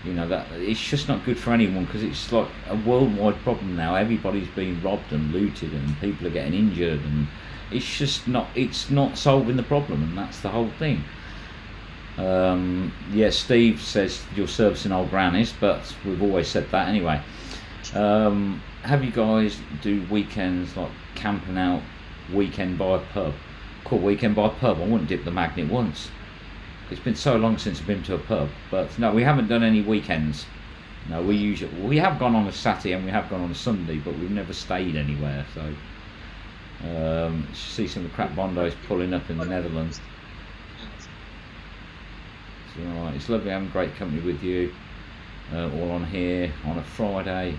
That it's just not good for anyone because it's like a worldwide problem now. Everybody's being robbed and looted and people are getting injured and it's not solving the problem, and that's the whole thing. Steve says you're servicing old grannies, but we've always said that anyway. Have you guys do weekends like camping out, weekend by a pub? Cool, weekend by a pub. I wouldn't dip the magnet once. It's been so long since I've been to a pub, but no, we haven't done any weekends. No, we have gone on a Saturday and we have gone on a Sunday, but we've never stayed anywhere. So, see some of the crap bondos pulling up in the Netherlands. So, right, it's lovely having great company with you, all on here on a Friday.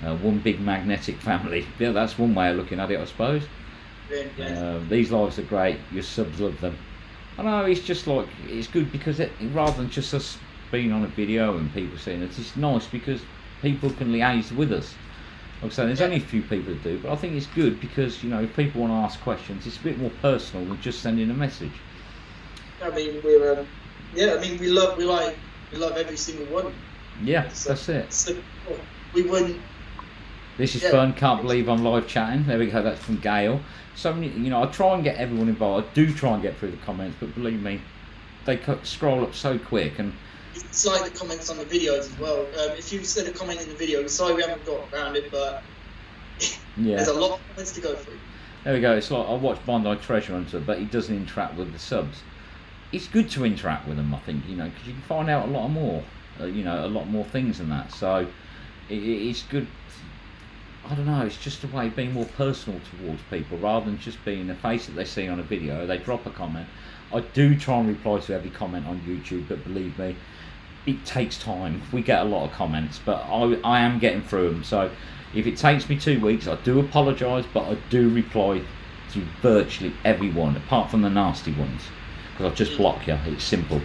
One big magnetic family. Yeah, that's one way of looking at it, I suppose. These lives are great. Your subs love them. I know, it's just like, it's good because rather than just us being on a video and people seeing it, it's nice because people can liaise with us. Like I say, there's only a few people that do, but I think it's good because, you know, if people want to ask questions, it's a bit more personal than just sending a message. I mean, we're I mean, we love every single one. Yeah, so, that's it. So we wouldn't. This is fun. Can't believe I'm live chatting. There we go. That's from Gail. So, you know, I try and get everyone involved. I do try and get through the comments, but believe me, they scroll up so quick. And it's like the comments on the videos as well. If you said a comment in the video, sorry we haven't got around it, but there's a lot of comments to go through. There we go. It's like I watch Bondi Treasure Hunter, but he doesn't interact with the subs. It's good to interact with them, I think, you know, because you can find out a lot more, you know, a lot more things than that. So it's good. I don't know, it's just a way of being more personal towards people rather than just being a face that they see on a video. They drop a comment. I do try and reply to every comment on YouTube, but believe me, it takes time. We get a lot of comments, but I am getting through them. So if it takes me 2 weeks, I do apologise, but I do reply to virtually everyone, apart from the nasty ones, because I just block you. It's simple.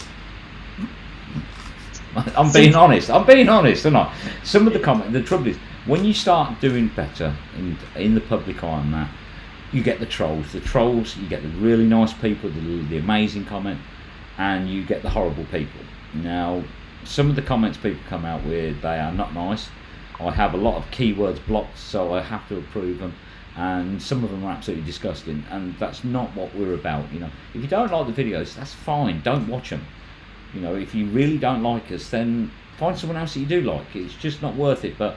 I'm being honest, aren't I? Some of the comments, the trouble is, when you start doing better in the public eye on that, you get the trolls. You get the really nice people, the amazing comment, and you get the horrible people. Now, some of the comments people come out with, they are not nice. I have a lot of keywords blocked, so I have to approve them, and some of them are absolutely disgusting, and that's not what we're about. You know, if you don't like the videos, that's fine. Don't watch them. You know, if you really don't like us, then find someone else that you do like. It's just not worth it. But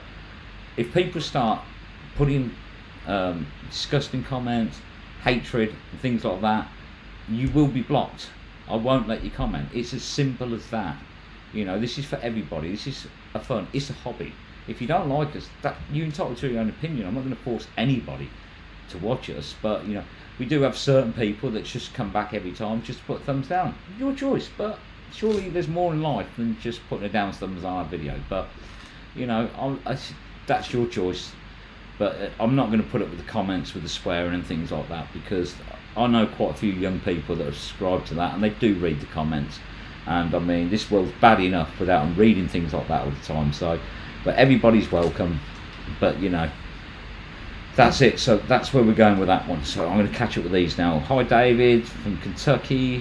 if people start putting disgusting comments, hatred, and things like that, you will be blocked. I won't let you comment. It's as simple as that. You know, this is for everybody. This is a fun. It's a hobby. If you don't like us, that you're entitled to your own opinion. I'm not going to force anybody to watch us. But, you know, we do have certain people that just come back every time just to put thumbs down. Your choice. But surely there's more in life than just putting a down thumbs on our video. But, you know, that's your choice. But I'm not going to put up with the comments with the swearing and things like that, because I know quite a few young people that have subscribed to that, and they do read the comments. And I mean, this world's bad enough without them reading things like that all the time. So, but everybody's welcome. But you know, that's it. So that's where we're going with that one. So I'm going to catch up with these now. Hi David from Kentucky.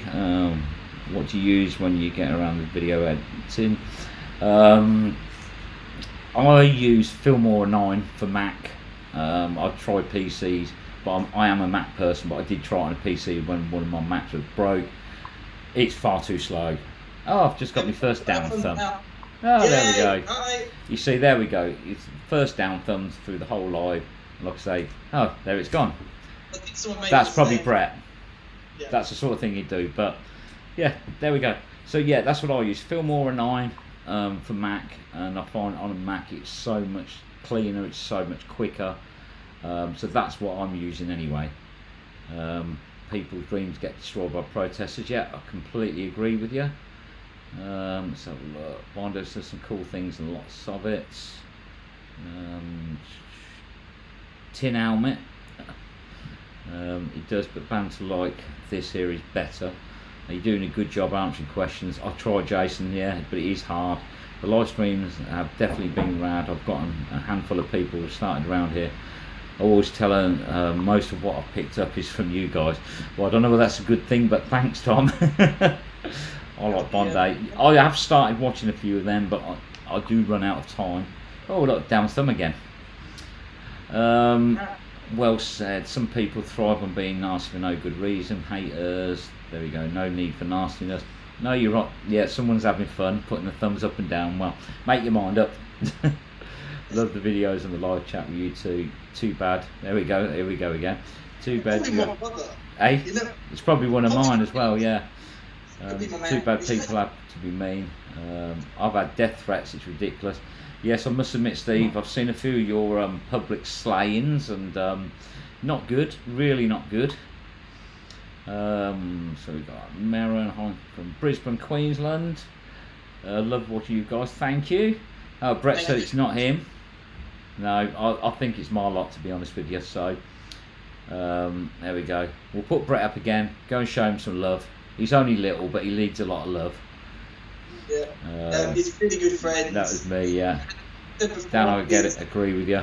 What do you use when you get around the video editing? I use Filmora 9 for Mac. I've tried PCs, but I am a Mac person, but I did try it on a PC when one of my Macs was broke. It's far too slow. Oh, I've just got my first down thumb. Oh, there we go. Hi. You see, there we go. It's first down thumbs through the whole live. Like I say, oh, there it's gone. That's probably Brett. Yeah. That's the sort of thing he'd do. But yeah, there we go. So yeah, that's what I use. Filmora 9 for Mac, and I find on a Mac it's so much cleaner, it's so much quicker. So that's what I'm using anyway. People's dreams get destroyed by protesters. Yeah, I completely agree with you. So look, Bondo says some cool things and lots of it. Tin helmet. It does, but banter like this here is better. You're doing a good job answering questions. I tried, Jason, yeah, but it is hard. The live streams have definitely been rad. I've gotten a handful of people who started around here. I always tell them most of what I've picked up is from you guys. Well, I don't know whether that's a good thing, but thanks, Tom. I like Bondi. I have started watching a few of them, but I do run out of time. Oh, look, down thumb again. Well said. Some people thrive on being nasty for no good reason. Haters. There we go. No need for nastiness. No, you're right. Yeah, someone's having fun, putting the thumbs up and down. Well, make your mind up. Love the videos and the live chat with you too. Too bad. There we go. Here we go again. Too bad. Hey, it's probably one of mine as well. Yeah. Too bad people have to be mean. I've had death threats. It's ridiculous. Yes, I must admit, Steve, I've seen a few of your public slayings, and not good. Really not good. So we've got Maron from Brisbane, Queensland. Love watching you guys. Thank you. Oh, Brett said it's not him. No, I think it's my lot, to be honest with you. So there we go. We'll put Brett up again. Go and show him some love. He's only little, but he needs a lot of love. Yeah, he's a pretty good friend. That was me, yeah. Dan, I agree with you.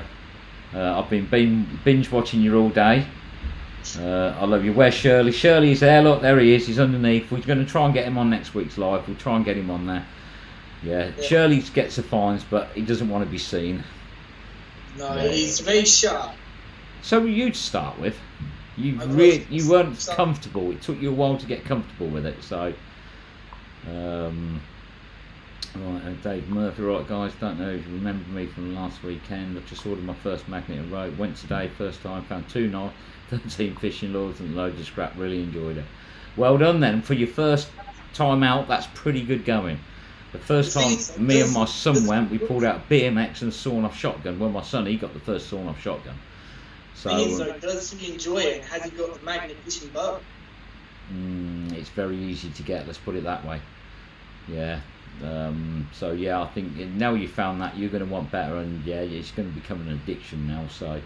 I've been binge watching you all day. I love you. Where's Shirley? Shirley's there. Look, there he is. He's underneath. We're going to try and get him on next week's live. We'll try and get him on there. Yeah. Shirley gets the fines, but he doesn't want to be seen. No, he's very sharp. So were you to start with. You weren't comfortable. It took you a while to get comfortable with it. So, right, Dave Murphy. Right, guys, don't know if you remember me from last weekend. I just ordered my first magnet and rope. Went today, first time. Found 2 knots, 13 fishing lures and loads of scrap. Really enjoyed it. Well done then for your first time out. That's pretty good going. The first time me and my son went, we pulled out a BMX and a sawn-off shotgun. Well, my son, he got the first sawn-off shotgun. So, does he enjoy it? Has he got the magnet fishing boat? It's very easy to get. Let's put it that way. Yeah. So yeah, I think now you found that, you're going to want better, and yeah, it's going to become an addiction now. So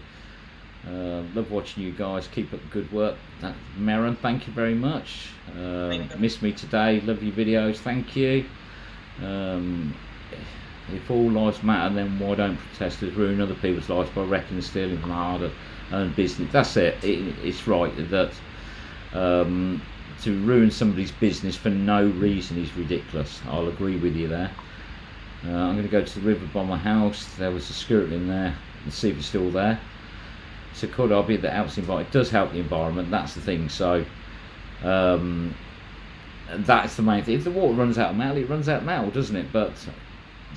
love watching you guys. Keep up the good work. Maron, thank you very much. Missed me today. Love your videos. Thank you. If all lives matter, then why don't protesters ruin other people's lives by wrecking and stealing from hard-earned business? That's it. It's right that to ruin somebody's business for no reason is ridiculous. I'll agree with you there. I'm going to go to the river by my house. There was a skirt in there. Let's see if it's still there. So could I be the helps the environment? It does help the environment. That's the thing. So that's the main thing. If the water runs out of metal, it runs out of metal, doesn't it? But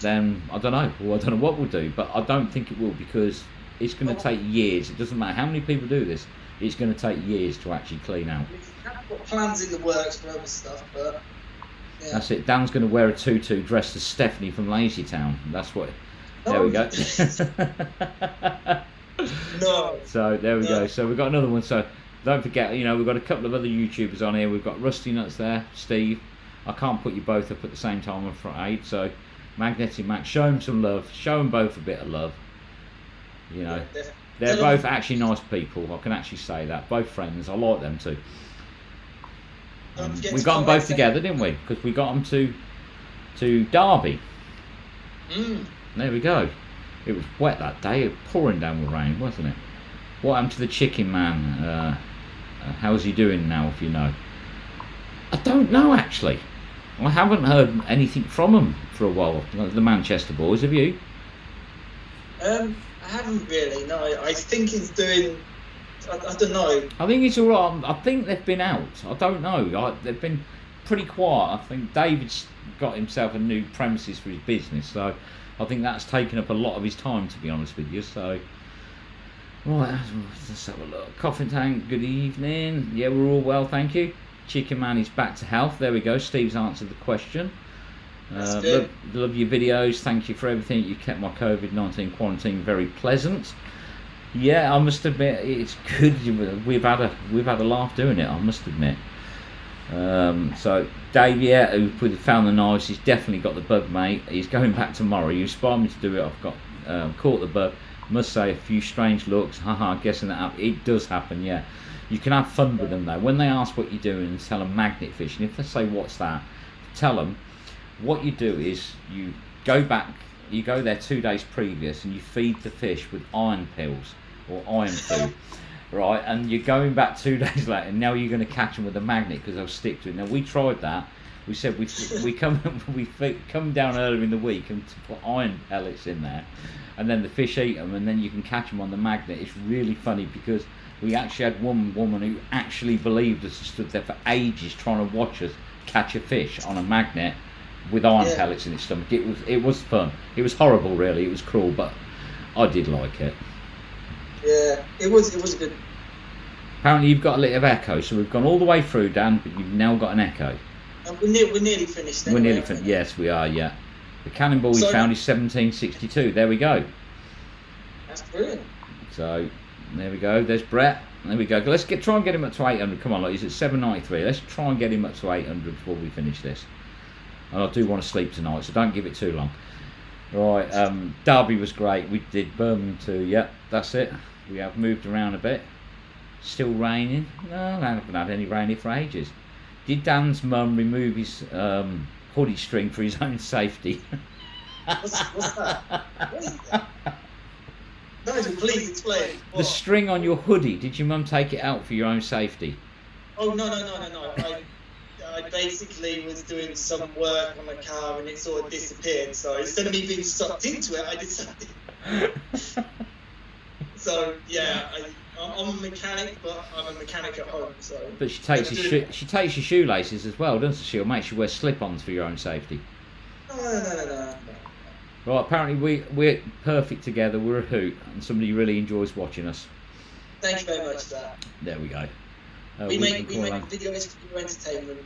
then I don't know. Well, I don't know what we'll do, but I don't think it will, because it's going to take years. It doesn't matter how many people do this. It's going to take years to actually clean out. I've got plans in the works for other stuff, but yeah. That's it. Dan's going to wear a tutu dressed as Stephanie from Lazy Town. That's what. There we go. No. So there we go. So we've got another one. So don't forget, we've got a couple of other YouTubers on here. We've got Rusty Nuts there, Steve. I can't put you both up at the same time, I'm afraid. So Magnetic Mac, show them some love. Show them both a bit of love. They're both actually nice people. I can actually say that. Both friends. I like them too. We got them both together, didn't we? Because we got them to Derby. There we go. It was wet that day. It was pouring down with rain, wasn't it? What happened to the chicken man? How's he doing now, if you know? I don't know, actually. I haven't heard anything from him for a while. The Manchester boys, have you? I haven't really. No, I think he's doing. I don't know. I think it's all right. I think they've been out. I don't know. They've been pretty quiet. I think David's got himself a new premises for his business, so I think that's taken up a lot of his time, to be honest with you. So, right, let's have a look. Coffin Tank, good evening. Yeah, we're all well, thank you. Chicken Man is back to health. There we go. Steve's answered the question. Love your videos. Thank you for everything. You kept my COVID-19 quarantine very pleasant. Yeah, I must admit it's good. We've had a laugh doing it, I must admit. So Dave, yeah, who found the knives, he's definitely got the bug, mate. He's going back tomorrow. You inspired me to do it. I've got caught the bug. Must say, a few strange looks. Haha, guessing that up. It does happen, yeah. You can have fun with them though. When they ask what you're doing, and tell them magnet fishing. If they say what's that, tell them what you do is you go back. You go there 2 days previous and you feed the fish with iron pills or iron food, right? And you're going back 2 days later, and now you're going to catch them with a magnet because they'll stick to it. Now we tried that. We said we come down earlier in the week and put iron pellets in there, and then the fish eat them, and then you can catch them on the magnet. It's really funny because we actually had one woman who actually believed us and stood there for ages trying to watch us catch a fish on a magnet with iron pellets in its stomach. It was fun. It was horrible, really. It was cruel, but I did like it. Yeah, it was good. Apparently you've got a little echo, so we've gone all the way through, Dan, but you've now got an echo. We're nearly finished. We're nearly finished. Yes, we are. Yeah. The cannonball we found is 1762. There we go. That's brilliant. So there we go. There's Brett. There we go. Let's try and get him up to 800. Come on, look, he's at 793. Let's try and get him up to 800 before we finish this. And I do want to sleep tonight, so don't give it too long. Right, Derby was great. We did Birmingham too. Yep, that's it. We have moved around a bit. Still raining. No, I haven't had any rain here for ages. Did Dan's mum remove his hoodie string for his own safety? What's that? What is that? Nigel, please explain. The string on your hoodie. Did your mum take it out for your own safety? Oh no. I basically was doing some work on my car and it sort of disappeared. So instead of me being sucked into it, I decided. So yeah, I'm a mechanic, but I'm a mechanic at home. So. But she takes your shoelaces as well, doesn't she? She'll make sure you wear slip-ons for your own safety. No. Right, apparently we're perfect together. We're a hoot, and somebody really enjoys watching us. Thank you very much for that. There we go. We make videos for your entertainment.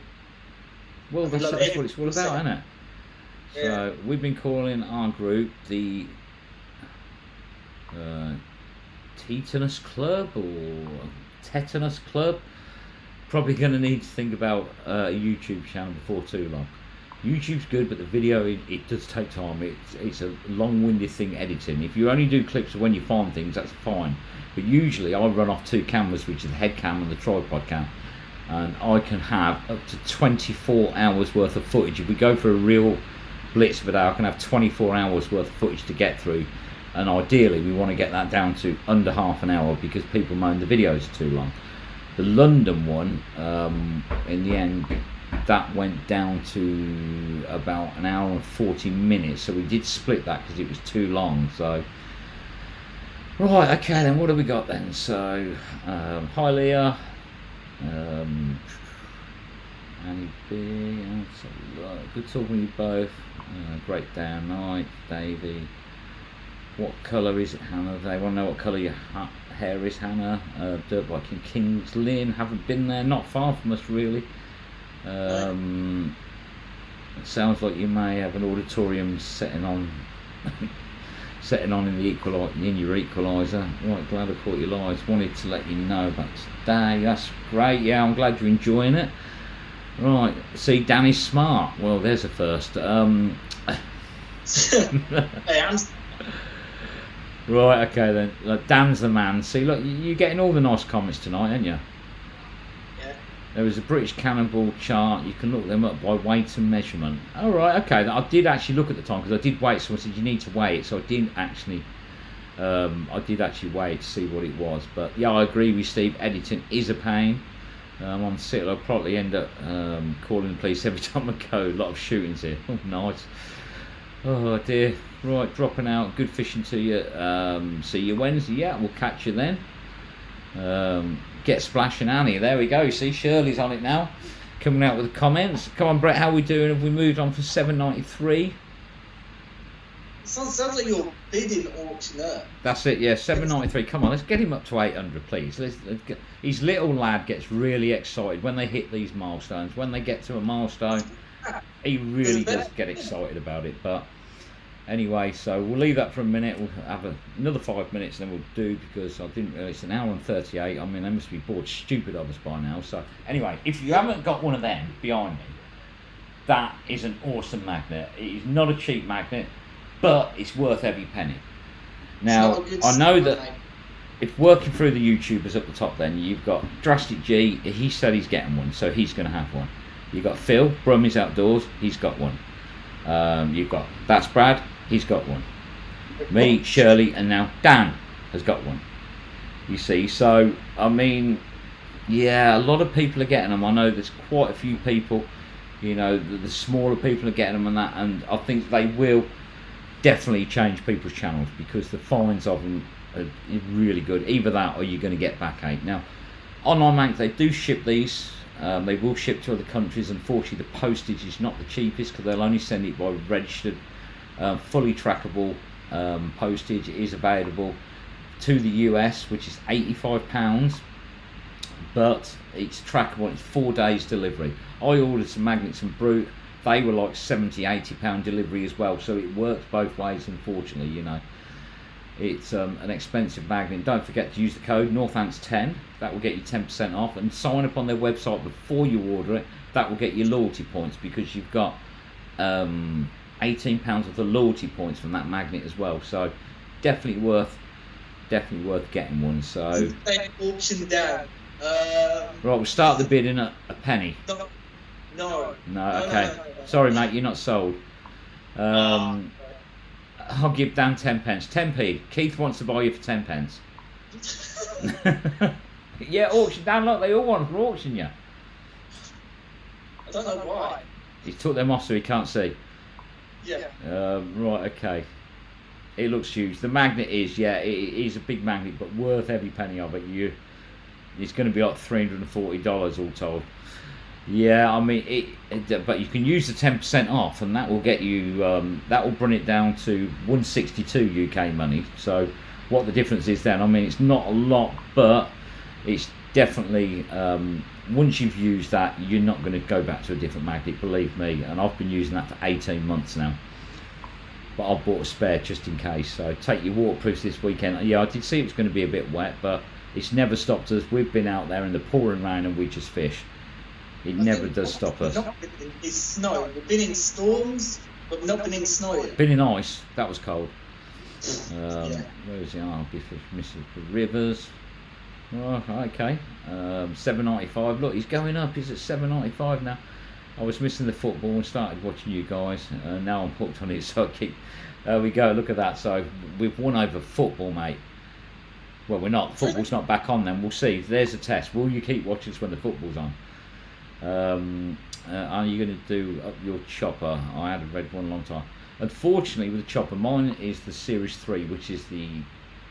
Well, that's what it's all about, isn't it? Yeah. So we've been calling our group the Tetanus Club or Tetanus Club. Probably going to need to think about a YouTube channel before too long. YouTube's good, but the video it does take time. It's a long-winded thing editing. If you only do clips of when you find things, that's fine. But usually I run off 2 cameras, which is the head cam and the tripod cam, and I can have up to 24 hours worth of footage. If we go for a real blitz of a day, I can have 24 hours worth of footage to get through, and ideally we want to get that down to under half an hour because people moan the videos are too long. The London one, in the end, that went down to about an hour and 40 minutes, so we did split that because it was too long. So right, okay then, what have we got then? So hi Leah, Annie B, good talking with you both, great day and night. Davey, what colour is it, Hannah? They want to know what colour your hair is, Hannah. Dirt Bike in Kings Lynn, haven't been there, not far from us really. It sounds like you may have an auditorium setting on in your equaliser. Right, glad I caught your lives. Wanted to let you know about today. That's great. Yeah, I'm glad you're enjoying it. Right, see, Danny's smart. Well, there's a first. Hey, I'm. Right, okay then. Dan's the man. See, look, you're getting all the nice comments tonight, aren't you? There was a British Cannonball chart. You can look them up by weight and measurement. All right, okay. I did actually look at the time because I did weigh it. So I said you need to weigh it. So I did actually weigh it to see what it was. But yeah, I agree with Steve. Editing is a pain. I'm sick. I'll probably end up calling the police every time I go. A lot of shootings here. Oh, nice. Oh dear. Right, dropping out. Good fishing to you. See you Wednesday. Yeah, we'll catch you then. Get splashing Annie. There we go. See, Shirley's on it now. Coming out with the comments. Come on, Brett. How are we doing? Have we moved on for 793? Sounds like you're bidding auctioneer. That's it. Yeah, 793. Come on, let's get him up to 800, please. His little lad gets really excited when they hit these milestones. When they get to a milestone, he really does get excited about it. But anyway, so we'll leave that for a minute. We'll have another 5 minutes, and then we'll do, because I didn't realise it's an hour and 38. I mean, they must be bored stupid of us by now. So anyway, if you haven't got one of them behind me, that is an awesome magnet. It is not a cheap magnet, but it's worth every penny. Now, I know that if working through the YouTubers up the top, then you've got Drastic G. He said he's getting one, so he's going to have one. You've got Phil, Brummy's Outdoors. He's got one. You've got That's Brad. He's got one. Me, Shirley, and now Dan has got one. You see, so I mean, yeah, a lot of people are getting them. I know there's quite a few people, you know, the smaller people are getting them and that, and I think they will definitely change people's channels because the finds of them are really good. Either that or you're going to get backache. Now, online Manx, they do ship these. They will ship to other countries. Unfortunately, the postage is not the cheapest because they'll only send it by registered, fully trackable postage. It is available to the US, which is £85, but it's trackable. It's 4 days delivery. I ordered some magnets from Brute. They were like £70-80 delivery as well, so it works both ways. Unfortunately, you know, it's an expensive magnet. Don't forget to use the code Northants10. That will get you 10% off, and sign up on their website before you order it. That will get you loyalty points because you've got £18 of the loyalty points from that magnet as well. So definitely worth getting one. So auction down. Right, we'll start the bidding at a penny. No. Okay. No. Sorry, mate, you're not sold. I'll give Dan 10p. 10p. Keith wants to buy you for 10p. Yeah, auction. Dan, look, they all want to auction you. I don't know why. He took them off so he can't see. Yeah. Right, okay. It looks huge. The magnet is, yeah, it is a big magnet, but worth every penny of it. It's going to be like $340 all told. Yeah, I mean, but you can use the 10% off, and that will get you. That will bring it down to 162 UK money. So, what the difference is then? I mean, it's not a lot, but it's definitely. Once you've used that, you're not going to go back to a different magnet. Believe me, and I've been using that for 18 months now. But I've bought a spare just in case. So take your waterproofs this weekend. Yeah, I did see it was going to be a bit wet, but it's never stopped us. We've been out there in the pouring rain and we just fish. It never does stop us. It's snow. We've been in storms, but not been in snow yet. Been in ice. That was cold. Yeah. Where is it? Oh, missing the rivers. Oh, okay. 7.95. Look, he's going up. He's at 7.95 now. I was missing the football and started watching you guys, and now I'm hooked on it. So there we go. Look at that. So we've won over football, mate. Well, we're not. Football's not back on. Then we'll see. There's a test. Will you keep watching us when the football's on? Are you going to do up your chopper? I hadn't read one a long time. Unfortunately, with the chopper, mine is the Series 3, which is the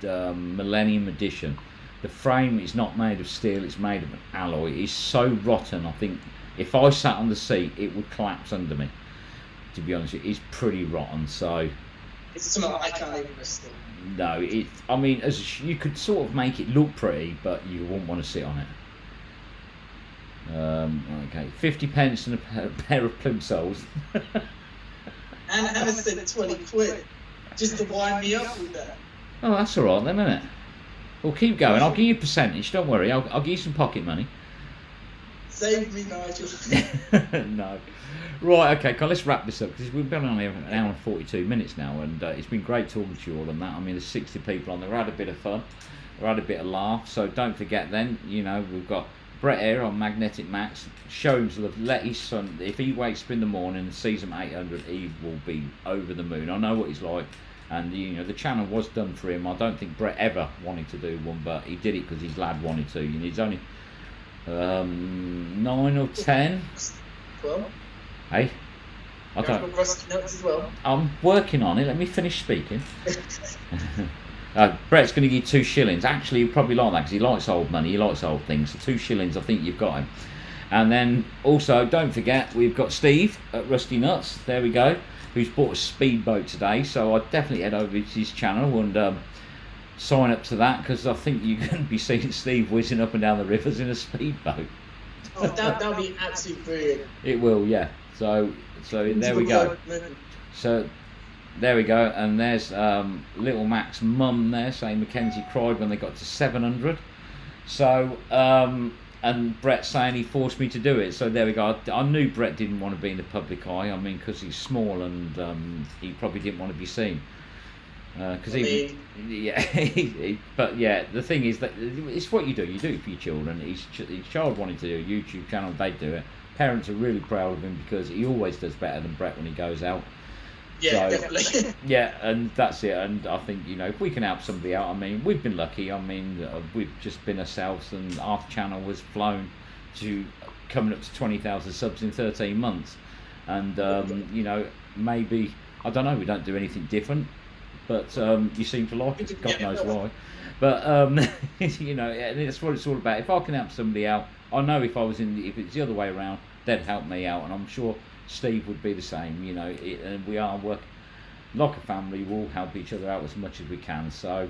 Millennium Edition. The frame is not made of steel. It's made of an alloy. It's so rotten. I think if I sat on the seat, it would collapse under me. To be honest, it is pretty rotten. So it's something I can't even rest in. No, I mean, you could sort of make it look pretty, but you wouldn't want to sit on it. Okay, 50p and a pair of plimsolls. And Anna said 20 quid just to wind me up with that. Oh, that's all right then, isn't it? Well, keep going. I'll give you a percentage. Don't worry. I'll give you some pocket money. Save me, Nigel. No. Right, okay, let's wrap this up because we've been on here an hour and 42 minutes now, and it's been great talking to you all on that. I mean, there's 60 people on there. We had a bit of fun. We had a bit of laugh. So don't forget then, you know, we've got Brett here on Magnetic Max. Shows love. Let his son, if he wakes up in the morning and sees him 800, he will be over the moon. I know what he's like. And, you know, the channel was done for him. I don't think Brett ever wanted to do one, but he did it because his lad wanted to. You know, he's only 9 or 10. Well, hey, I don't. Rusty nuts as well. I'm working on it. Let me finish speaking. Brett's going to give you 2 shillings. Actually, he'll probably like that because he likes old money. He likes old things. So 2 shillings, I think you've got him. And then also, don't forget, we've got Steve at Rusty Nuts. There we go. Who's bought a speedboat today, so I'd definitely head over to his channel and sign up to that because I think you're going to be seeing Steve whizzing up and down the rivers in a speedboat. Oh, that'll be absolutely brilliant. It will, yeah. So there we go. So there we go, and there's little Mac's mum there saying Mackenzie cried when they got to 700. So and Brett saying he forced me to do it. So there we go. I knew Brett didn't want to be in the public eye. I mean, because he's small and he probably didn't want to be seen. Because but yeah, the thing is that it's what you do. You do it for your children. His child wanted to do a YouTube channel. They do it. Parents are really proud of him because he always does better than Brett when he goes out. Yeah, so, definitely. Yeah, and that's it. And I think, you know, if we can help somebody out, I mean, we've been lucky. I mean, we've just been ourselves, and our channel was flown to coming up to 20,000 subs in 13 months. And you know, maybe I don't know. We don't do anything different, but you seem to like it. God knows why. But you know, that's what it's all about. If I can help somebody out, I know if it's the other way around, they'd help me out, and I'm sure Steve would be the same. You know, and we are working like a family. We'll help each other out as much as we can. So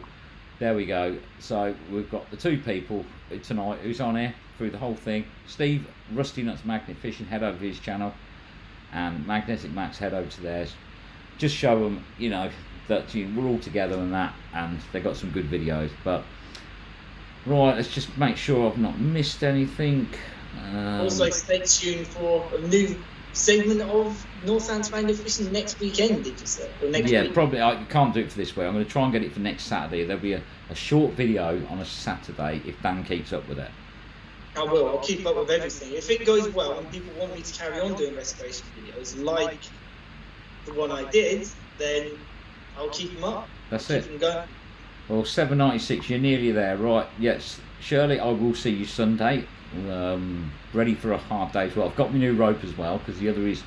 there we go. So we've got the 2 people tonight who's on here through the whole thing. Steve, Rusty Nuts Magnet Fishing, head over to his channel, and Magnetic Max, head over to theirs. Just show them, you know, that we're all together and that, and they got some good videos. But right, let's just make sure I've not missed anything. Also, stay tuned for a new segment of Northlands Magnet Fishing next weekend, did you say? Or next week? Probably. I can't do it for this week. I'm going to try and get it for next Saturday. There'll be a short video on a Saturday if Dan keeps up with it. I will. I'll keep up with everything. If it goes well and people want me to carry on doing restoration videos like the one I did, then I'll keep them up. That's I'll it. Keep them going. Well, 796, you're nearly there, right? Yes, Shirley, I will see you Sunday. Ready for a hard day as well. I've got my new rope as well because the other is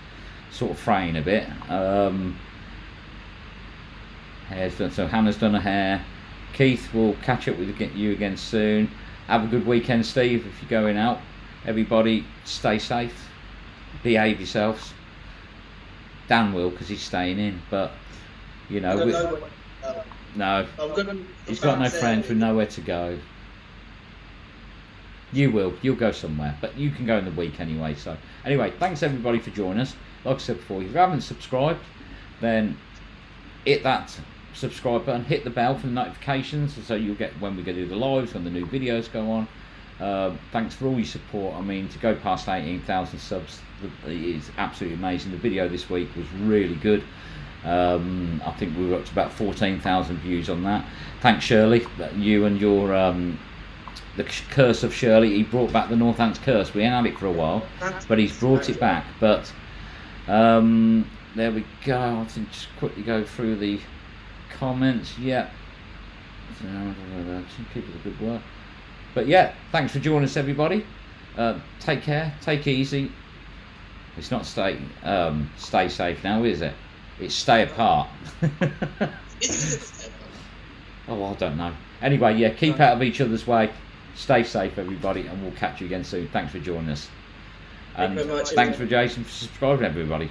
sort of fraying a bit. Hair's done, so Hannah's done her hair. Keith will catch up with you again soon. Have a good weekend, Steve, if you're going out. Everybody, stay safe. Behave yourselves. Dan will because he's staying in, but you know, no, he's got no friends with nowhere to go. You'll go somewhere, but you can go in the week anyway. So anyway, thanks everybody for joining us. Like I said before, if you haven't subscribed, then hit that subscribe button, hit the bell for the notifications so you'll get when we go do the lives, when the new videos go on. Thanks for all your support. I mean, to go past 18,000 subs is absolutely amazing. The video this week was really good. I think we were up to about 14,000 views on that. Thanks, Shirley, you and your the curse of Shirley. He brought back the Northants curse. We ain't had it for a while, but he's brought it back. But there we go. I think just quickly go through the comments. Yeah, keep up the good work. But yeah, thanks for joining us, everybody. Take care, take it easy. It's not stay safe now, is it? It's stay apart. Oh, I don't know. Anyway, yeah, keep out of each other's way. Stay safe, everybody, and we'll catch you again soon. Thanks for joining us. And thanks for Jason for subscribing, everybody.